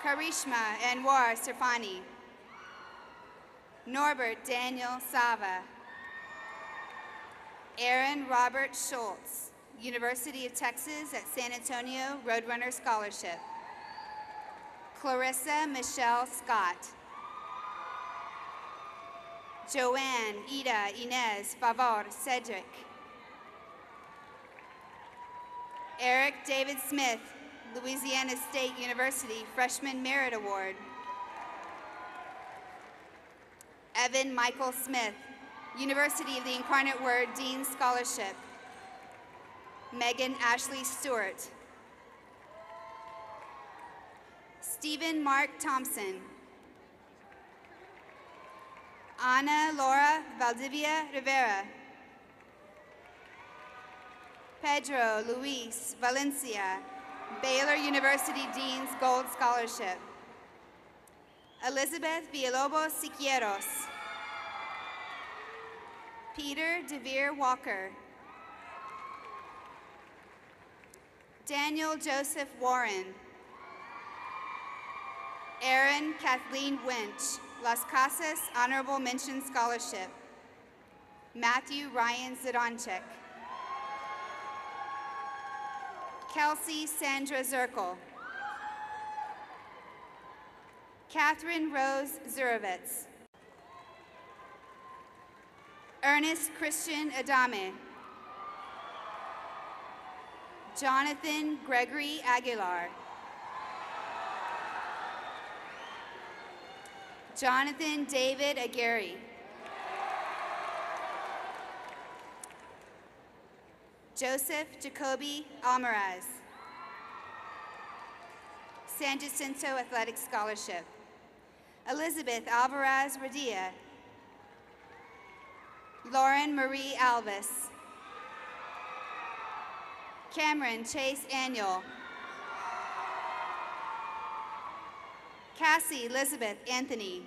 Karishma Anwar Sirfani. Norbert Daniel Sava. Aaron Robert Schultz, University of Texas at San Antonio Roadrunner Scholarship. Clarissa Michelle Scott. Joanne Ida Inez Favor Cedric. Eric David Smith, Louisiana State University Freshman Merit Award. Evan Michael Smith, University of the Incarnate Word Dean Scholarship. Megan Ashley Stewart. Stephen Mark Thompson. Ana Laura Valdivia Rivera. Pedro Luis Valencia, Baylor University Dean's Gold Scholarship. Elizabeth Villalobos Siqueiros. Peter DeVere Walker. Daniel Joseph Warren. Erin Kathleen Winch, Las Casas Honorable Mention Scholarship. Matthew Ryan Zidonchik. Kelsey Sandra Zirkle. Catherine Rose Zurovitz. Ernest Christian Adame. Jonathan Gregory Aguilar. Jonathan David Aguirre. Joseph Jacoby Almaraz. San Jacinto Athletic Scholarship. Elizabeth Alvarez Radia. Lauren Marie Alvis. Cameron Chase Annual. Cassie Elizabeth Anthony.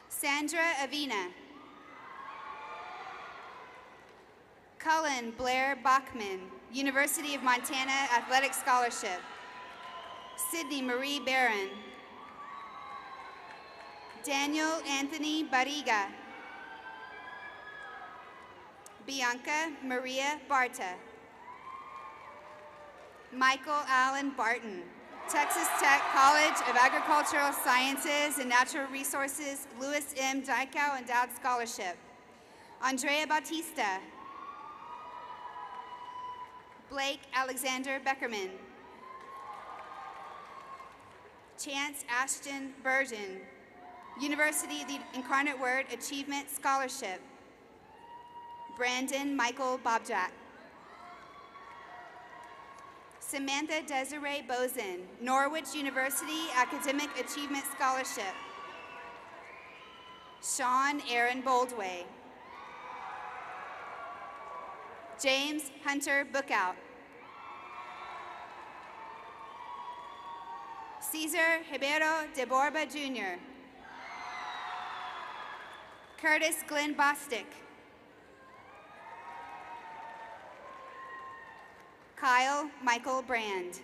Sandra Avina. Cullen Blair Bachman, University of Montana Athletic Scholarship. Sydney Marie Barron. Daniel Anthony Barriga. Bianca Maria Barta. Michael Allen Barton, Texas Tech College of Agricultural Sciences and Natural Resources, Louis M. Dykau Endowed Scholarship. Andrea Bautista. Blake Alexander Beckerman. Chance Ashton Burgeon, University of the Incarnate Word Achievement Scholarship. Brandon Michael Bobjack. Samantha Desiree Bozen, Norwich University Academic Achievement Scholarship. Sean Aaron Boldway. James Hunter Bookout. Cesar Ribeiro de Borba, Jr. Curtis Glenn Bostick. Kyle Michael Brand.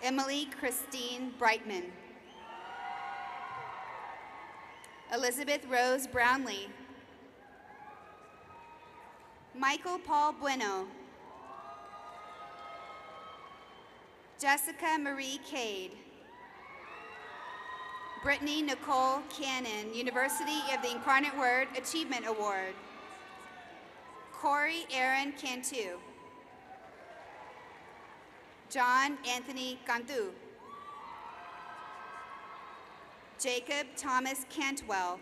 Emily Christine Brightman. Elizabeth Rose Brownlee. Michael Paul Bueno. Jessica Marie Cade. Brittany Nicole Cannon, University of the Incarnate Word Achievement Award. Corey Aaron Cantu. John Anthony Cantu. Jacob Thomas Cantwell.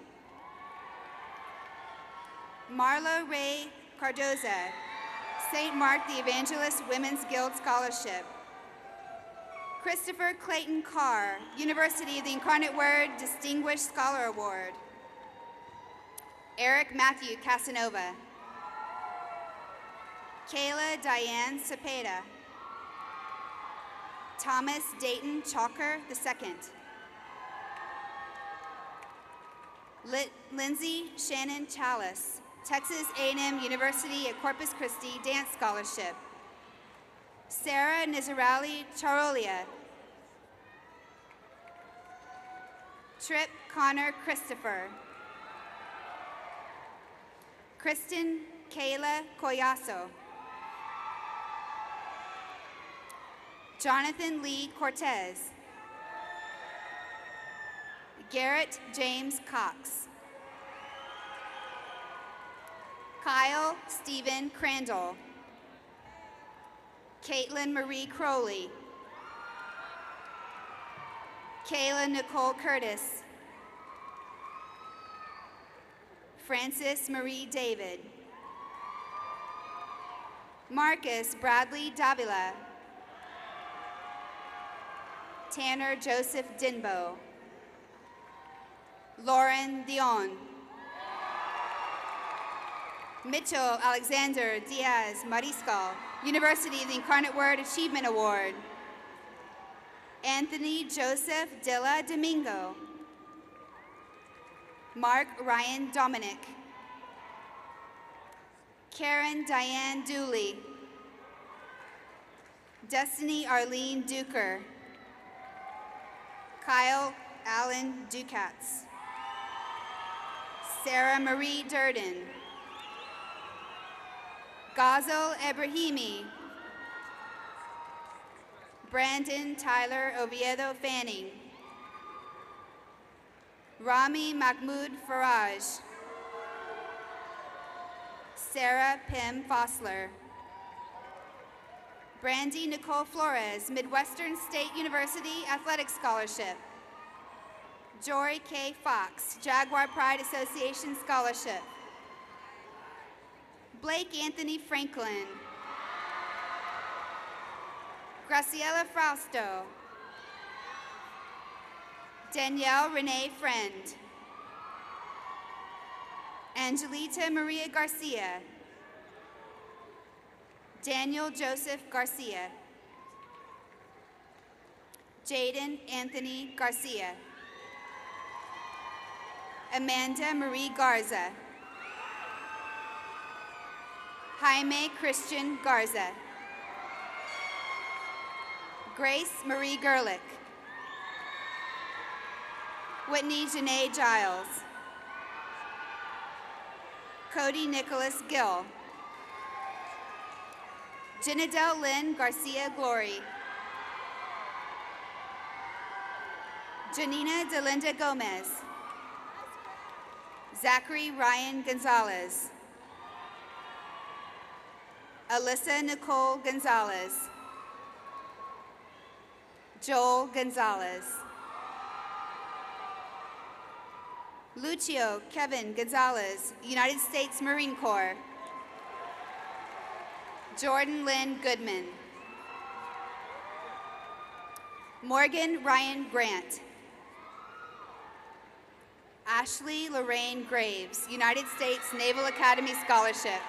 Marla Ray Cardoza, St. Mark the Evangelist Women's Guild Scholarship. Christopher Clayton Carr, University of the Incarnate Word Distinguished Scholar Award. Eric Matthew Casanova. Kayla Diane Cepeda. Thomas Dayton Chalker II. Lindsay Shannon Chalice, Texas A&M University at Corpus Christi Dance Scholarship. Sarah Nizarali Charolia. Trip Connor Christopher. Kristen Kayla Collazo. Jonathan Lee Cortez. Garrett James Cox. Kyle Stephen Crandall. Caitlin Marie Crowley. Kayla Nicole Curtis. Francis Marie David. Marcus Bradley Davila. Tanner Joseph Dinbo. Lauren Dion. Mitchell Alexander Diaz Mariscal, University of the Incarnate Word Achievement Award. Anthony Joseph Dilla Domingo. Mark Ryan Dominic. Karen Diane Dooley. Destiny Arlene Duker. Kyle Allen Ducatz. Sarah Marie Durden. Ghazal Ebrahimi. Brandon Tyler Oviedo Fanning. Rami Mahmoud Faraj. Sarah Pim Fossler. Brandy Nicole Flores, Midwestern State University Athletic Scholarship. Jory K. Fox, Jaguar Pride Association Scholarship. Blake Anthony Franklin. Graciela Frausto. Danielle Renee Friend. Angelita Maria Garcia. Daniel Joseph Garcia. Jaden Anthony Garcia. Amanda Marie Garza. Jaime Christian Garza. Grace Marie Gerlich. Whitney Janae Giles. Cody Nicholas Gill. Janadel Lynn Garcia Glory. Janina Delinda Gomez. Zachary Ryan Gonzalez. Alyssa Nicole Gonzalez. Joel Gonzalez. Lucio Kevin Gonzalez, United States Marine Corps. Jordan Lynn Goodman. Morgan Ryan Grant. Ashley Lorraine Graves, United States Naval Academy Scholarship.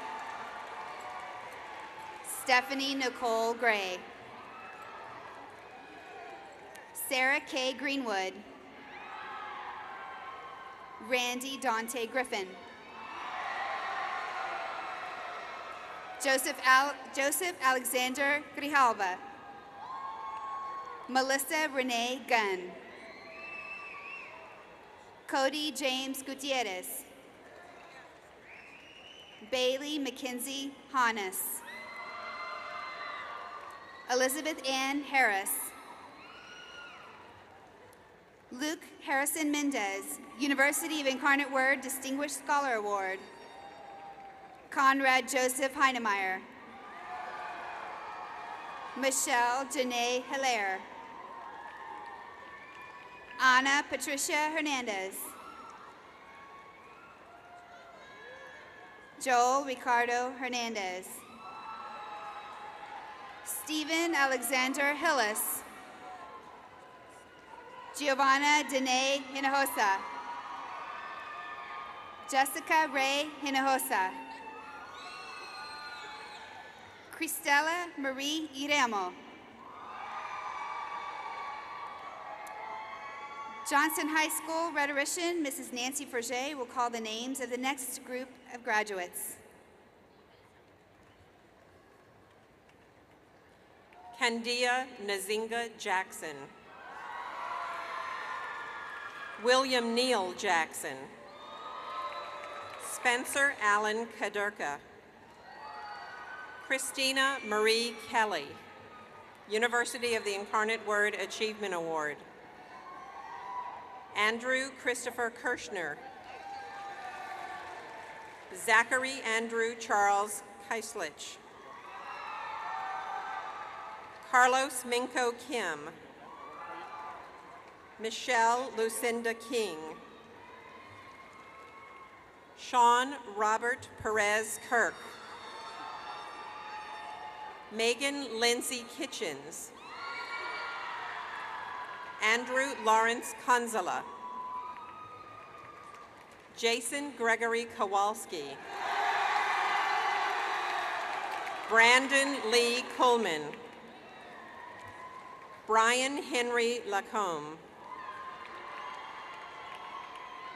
Stephanie Nicole Gray. Sarah K. Greenwood. Randy Dante Griffin. Joseph Alexander Grijalva. Melissa Renee Gunn. Cody James Gutierrez. Bailey Mackenzie Hannes. Elizabeth Ann Harris. Luke Harrison Mendez, University of Incarnate Word Distinguished Scholar Award. Conrad Joseph Heinemeyer. Michelle Janae Hilaire. Ana Patricia Hernandez. Joel Ricardo Hernandez. Stephen Alexander Hillis. Giovanna Dene Hinojosa. Jessica Ray Hinojosa. Cristela Marie Iremo. Johnson High School rhetorician Mrs. Nancy Forget will call the names of the next group of graduates. Candia Nzinga Jackson. William Neal Jackson. Spencer Allen Kadurka. Christina Marie Kelly, University of the Incarnate Word Achievement Award. Andrew Christopher Kirschner. Zachary Andrew Charles Keislich. Carlos Minko Kim. Michelle Lucinda King. Sean Robert Perez Kirk. Megan Lindsay Kitchens. Andrew Lawrence Konzala. Jason Gregory Kowalski. Brandon Lee Coleman. Brian Henry Lacombe.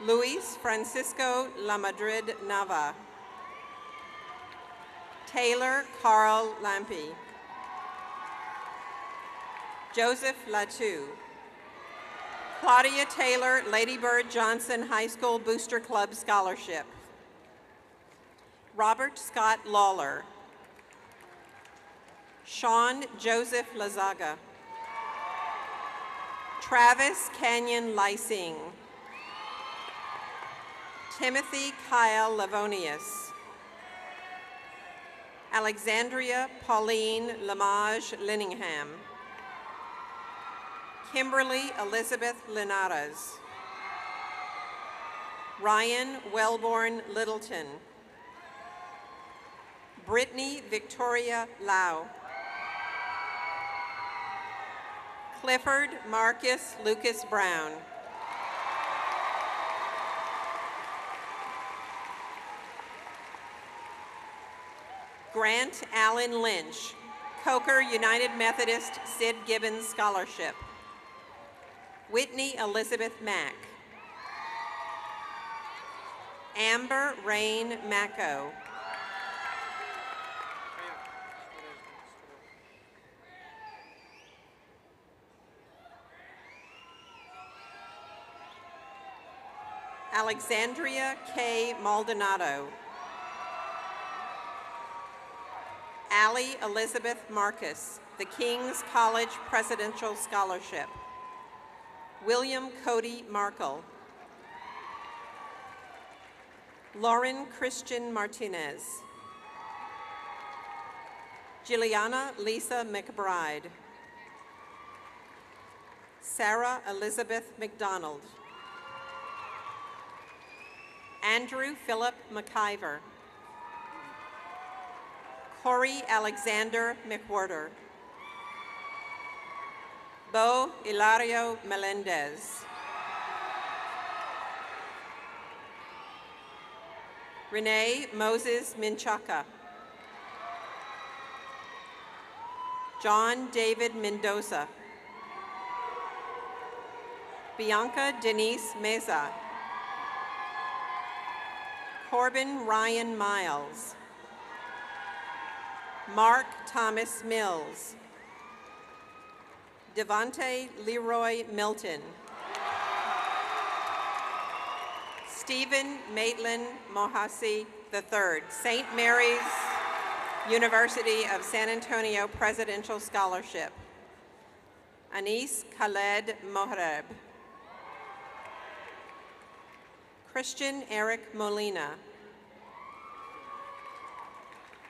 Luis Francisco Lamadrid Nava. Taylor Carl Lampe. Joseph Latu. Claudia Taylor, Lady Bird Johnson High School Booster Club Scholarship. Robert Scott Lawler. Sean Joseph Lazaga. Travis Canyon Lysing. Timothy Kyle Lavonius. Alexandria Pauline Lamage Linningham. Kimberly Elizabeth Linares. Ryan Wellborn Littleton. Brittany Victoria Lau. Clifford Marcus Lucas Brown. Grant Allen Lynch, Coker United Methodist Sid Gibbons Scholarship. Whitney Elizabeth Mack. Amber Rain Macco. Alexandria K. Maldonado. Allie Elizabeth Marcus, the King's College Presidential Scholarship. William Cody Markle. Lauren Christian Martinez. Juliana Lisa McBride. Sarah Elizabeth McDonald. Andrew Philip McIver. Corey Alexander McWhorter. Bo Hilario Melendez. Renee Moses Minchaka. John David Mendoza. Bianca Denise Meza. Corbin Ryan Miles. Mark Thomas Mills. Devontae Leroy Milton. Stephen Maitland Mohasi III, St. Mary's University of San Antonio Presidential Scholarship. Anis Khaled Mohreb. Christian Eric Molina.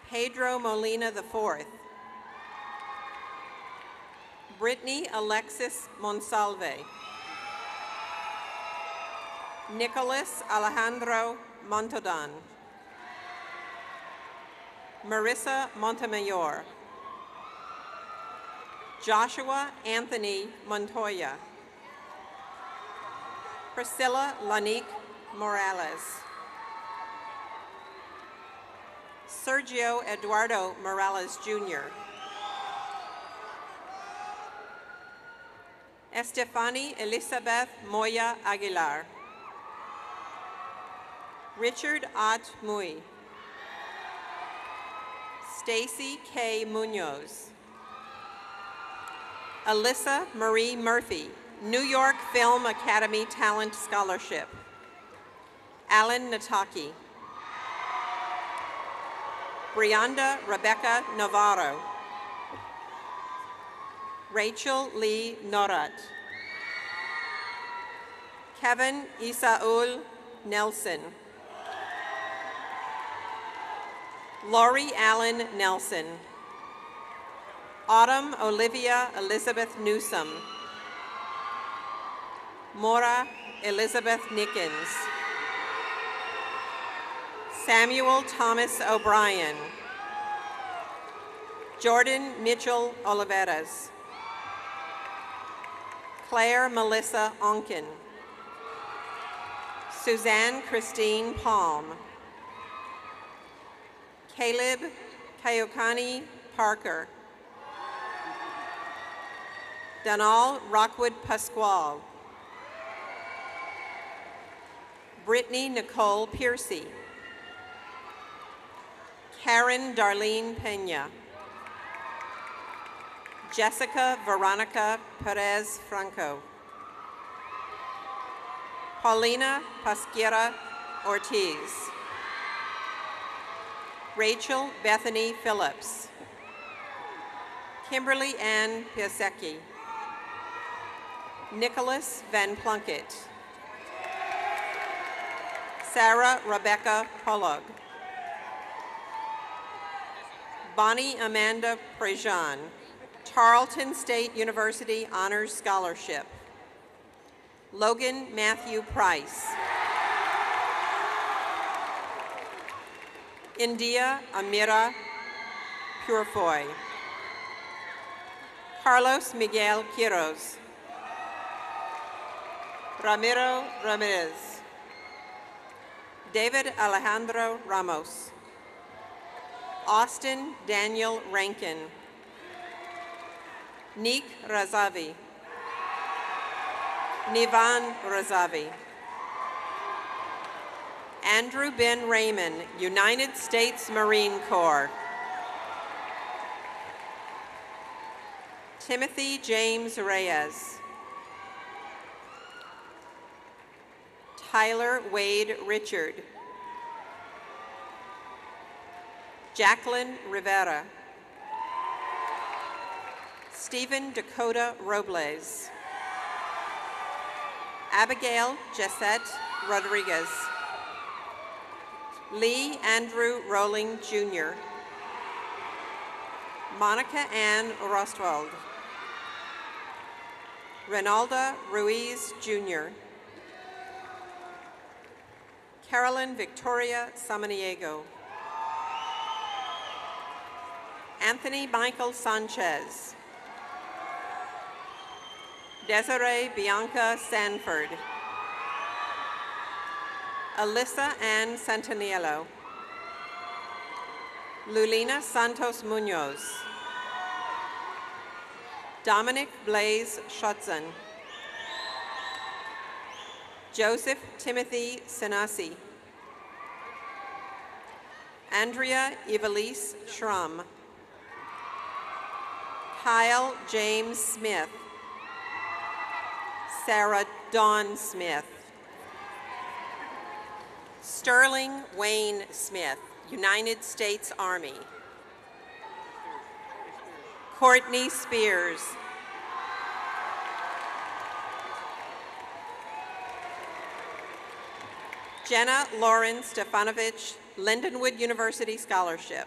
Pedro Molina IV. Brittany Alexis Monsalve. Nicholas Alejandro Montodan. Marissa Montemayor. Joshua Anthony Montoya. Priscilla Lanique Morales. Sergio Eduardo Morales Jr. Estefany Elizabeth Moya Aguilar. Richard Ott Mui. Stacy K. Munoz. Alyssa Marie Murphy, New York Film Academy Talent Scholarship. Alan Nataki. Brianda Rebecca Navarro. Rachel Lee Norat. Kevin Isaul Nelson. Laurie Allen Nelson. Autumn Olivia Elizabeth Newsom. Mora Elizabeth Nickens. Samuel Thomas O'Brien. Jordan Mitchell Oliveras. Claire Melissa Onken. Suzanne Christine Palm. Caleb Kayokani Parker. Donal Rockwood Pasquale. Brittany Nicole Piercy. Karen Darlene Pena. Jessica Veronica Perez Franco. Paulina Pasquera Ortiz. Rachel Bethany Phillips. Kimberly Ann Piasecki. Nicholas Van Plunkett. Sarah Rebecca Polog. Bonnie Amanda Prejean, Tarleton State University Honors Scholarship. Logan Matthew Price. India Amira Purefoy. Carlos Miguel Quiroz. Ramiro Ramirez. David Alejandro Ramos. Austin Daniel Rankin. Nick Razavi. Nivan Razavi. Andrew Ben Raymond, United States Marine Corps. Timothy James Reyes. Tyler Wade Richard. Jacqueline Rivera. Stephen Dakota Robles. Abigail Jessette Rodriguez. Lee Andrew Rowling Jr. Monica Ann Rostwald. Renalda Ruiz Jr. Carolyn Victoria Samaniego. Anthony Michael Sanchez. Desiree Bianca Sanford. Alyssa Ann Santaniello. Lulina Santos Munoz. Dominic Blaze Schutzen. Joseph Timothy Senasi. Andrea Evelise Schramm. Kyle James Smith. Sarah Dawn Smith. Sterling Wayne Smith, United States Army. Courtney Spears. Jenna Lauren Stefanovich, Lindenwood University Scholarship.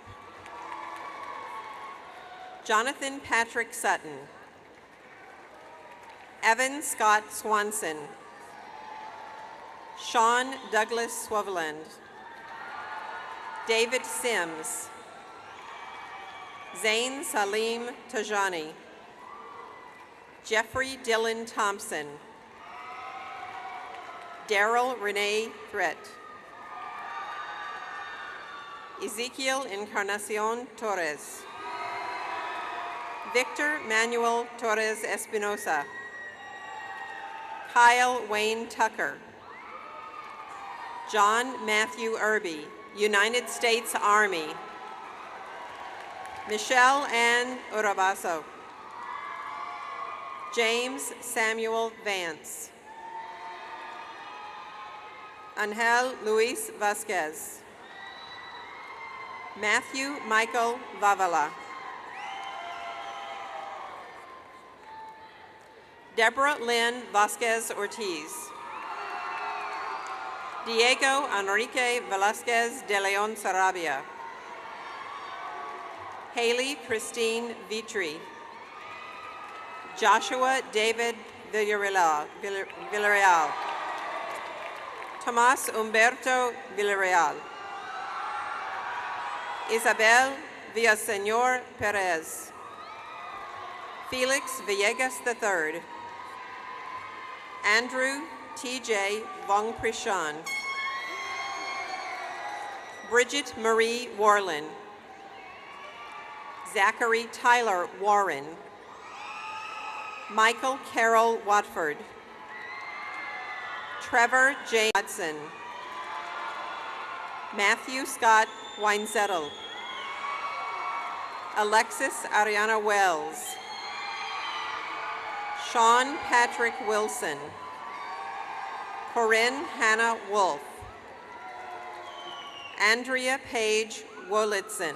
Jonathan Patrick Sutton. Evan Scott Swanson. Sean Douglas Swaveland. David Sims. Zain Salim Tajani, Jeffrey Dylan Thompson, Daryl Renee Threat, Ezekiel Encarnacion Torres, Victor Manuel Torres Espinosa, Kyle Wayne Tucker, John Matthew Irby, United States Army, Michelle Ann Urabaso, James Samuel Vance, Angel Luis Vasquez, Matthew Michael Vavala, Deborah Lynn Vasquez Ortiz, Diego Enrique Velasquez de Leon Sarabia, Haley Christine Vitri, Joshua David Villarreal, Tomas Humberto Villarreal, Isabel Villaseñor Perez, Felix Villegas III, Andrew T.J. Vong Prishan, Brigitte Marie Warlin, Zachary Tyler Warren, Michael Carroll Watford, Trevor J. Hudson, Matthew Scott Weinzettel, Alexis Ariana Wells, Sean Patrick Wilson, Corinne Hannah Wolff, Andrea Page Wolitson,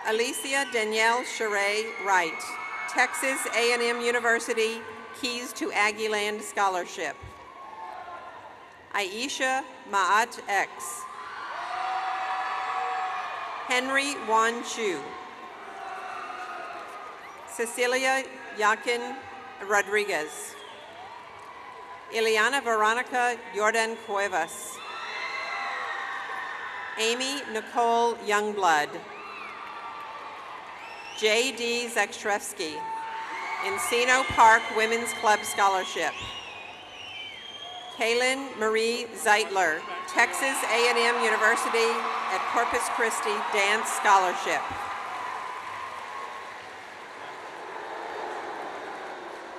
Alicia Danielle Sheree Wright, Texas A&M University Keys to Aggieland Scholarship, Aisha Maat X, Henry Wan Chu, Cecilia Yakin Rodriguez, Ileana Veronica Jordan Cuevas, Amy Nicole Youngblood, J.D. Zakstrevsky, Encino Park Women's Club Scholarship, Kaylin Marie Zeitler, Texas A&M University at Corpus Christi Dance Scholarship.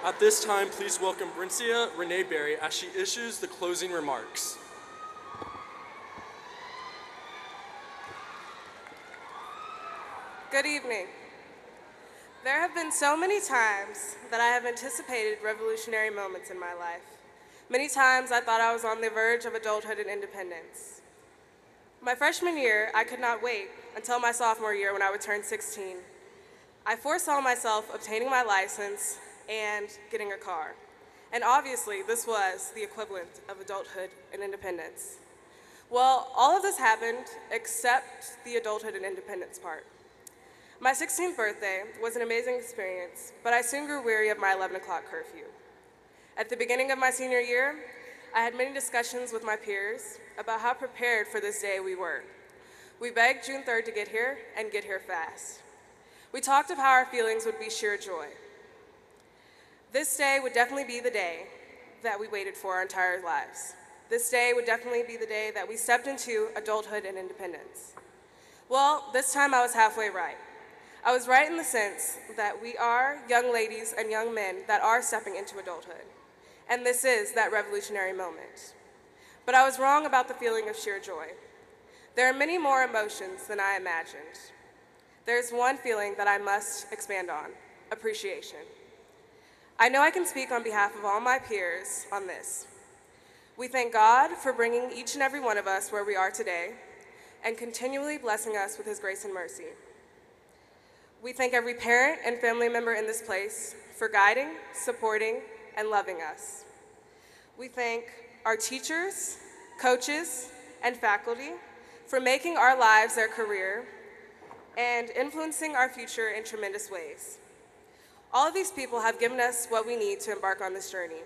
At this time, please welcome Brincia Renee Berry as she issues the closing remarks. Good evening. There have been so many times that I have anticipated revolutionary moments in my life. Many times I thought I was on the verge of adulthood and independence. My freshman year, I could not wait until my sophomore year when I would turn 16. I foresaw myself obtaining my license and getting a car. And obviously, this was the equivalent of adulthood and independence. Well, all of this happened except the adulthood and independence part. My 16th birthday was an amazing experience, but I soon grew weary of my 11 o'clock curfew. At the beginning of my senior year, I had many discussions with my peers about how prepared for this day we were. We begged June 3rd to get here and get here fast. We talked of how our feelings would be sheer joy. This day would definitely be the day that we waited for our entire lives. This day would definitely be the day that we stepped into adulthood and independence. Well, this time I was halfway right. I was right in the sense that we are young ladies and young men that are stepping into adulthood, and this is that revolutionary moment. But I was wrong about the feeling of sheer joy. There are many more emotions than I imagined. There's one feeling that I must expand on: appreciation. I know I can speak on behalf of all my peers on this. We thank God for bringing each and every one of us where we are today and continually blessing us with His grace and mercy. We thank every parent and family member in this place for guiding, supporting, and loving us. We thank our teachers, coaches, and faculty for making our lives their career and influencing our future in tremendous ways. All of these people have given us what we need to embark on this journey.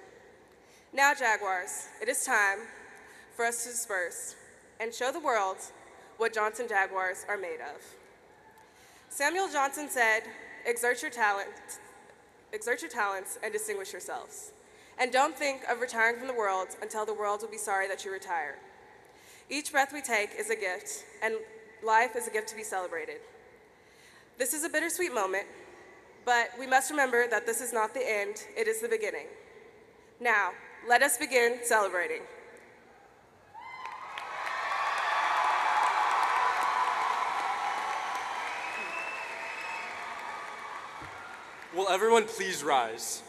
Now, Jaguars, it is time for us to disperse and show the world what Johnson Jaguars are made of. Samuel Johnson said, exert your talents and distinguish yourselves. And don't think of retiring from the world until the world will be sorry that you retire. Each breath we take is a gift, and life is a gift to be celebrated. This is a bittersweet moment, but we must remember that this is not the end, it is the beginning. Now, let us begin celebrating. Will everyone please rise?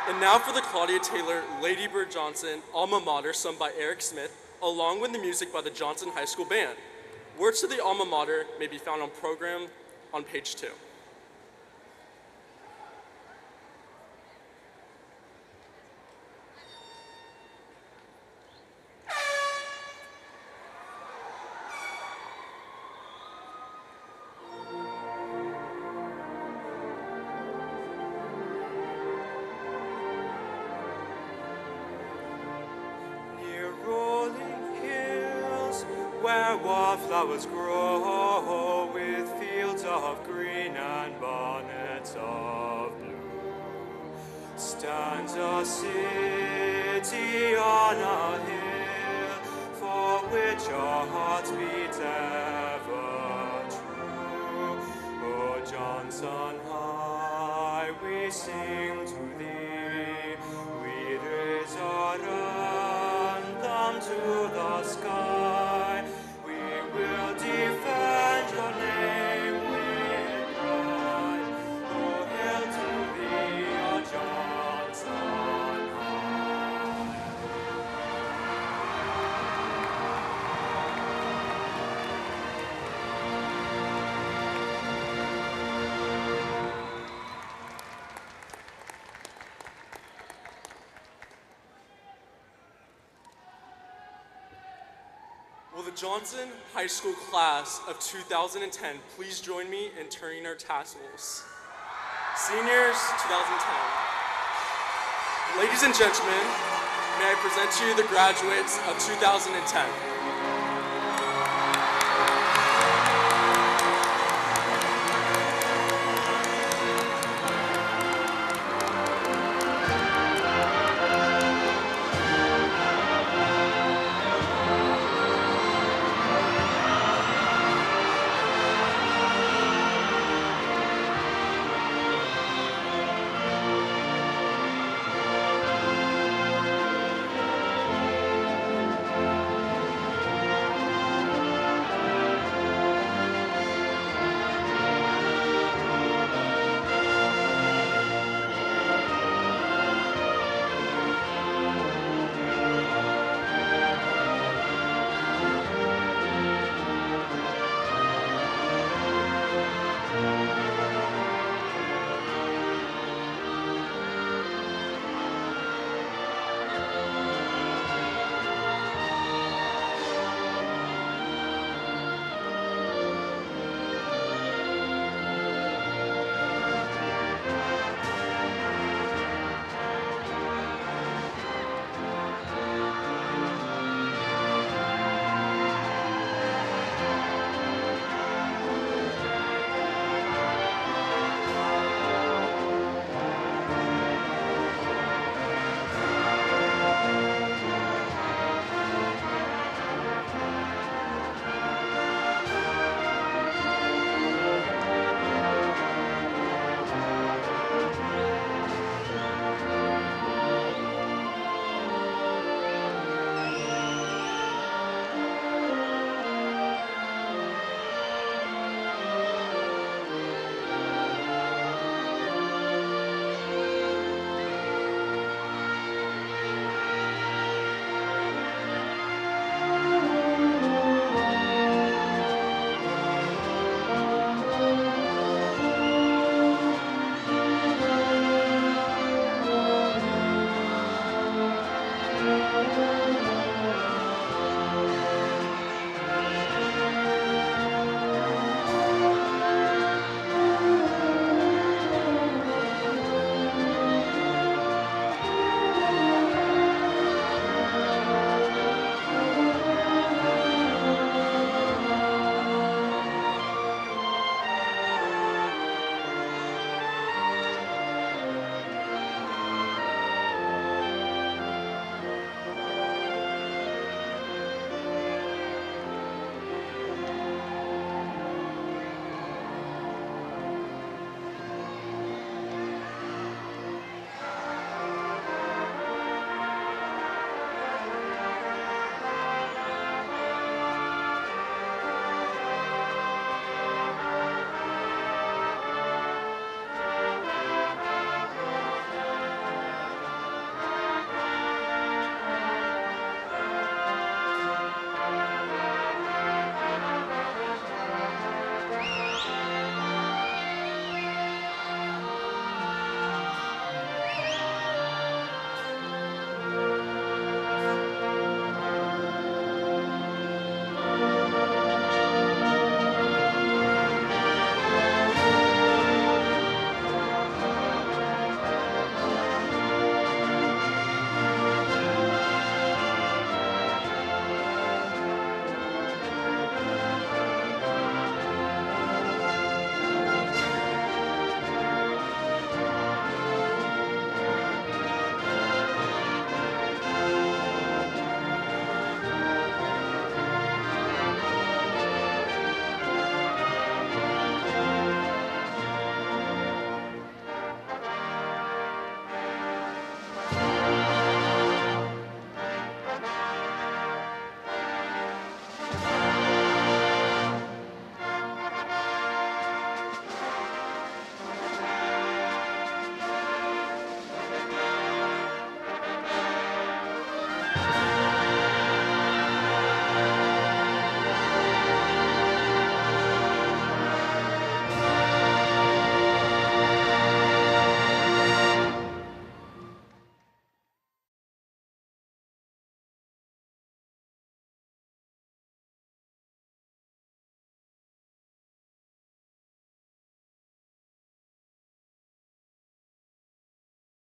And now for the Claudia Taylor Lady Bird Johnson Alma Mater sung by Eric Smith, along with the music by the Johnson High School Band. Words to the Alma Mater may be found on program on page 2. Where wallflowers grow with fields of green and bonnets of blue, stands a city on a hill for which our hearts beat ever true. O Johnson High, we sing to thee, we raise our anthem to the sky. We'll defend your name with pride. Oh, hail to thee, O Johnson High. Will the Johnson High School class of 2010 please join me in turning our tassels? Seniors, 2010. Ladies and gentlemen, may I present to you the graduates of 2010.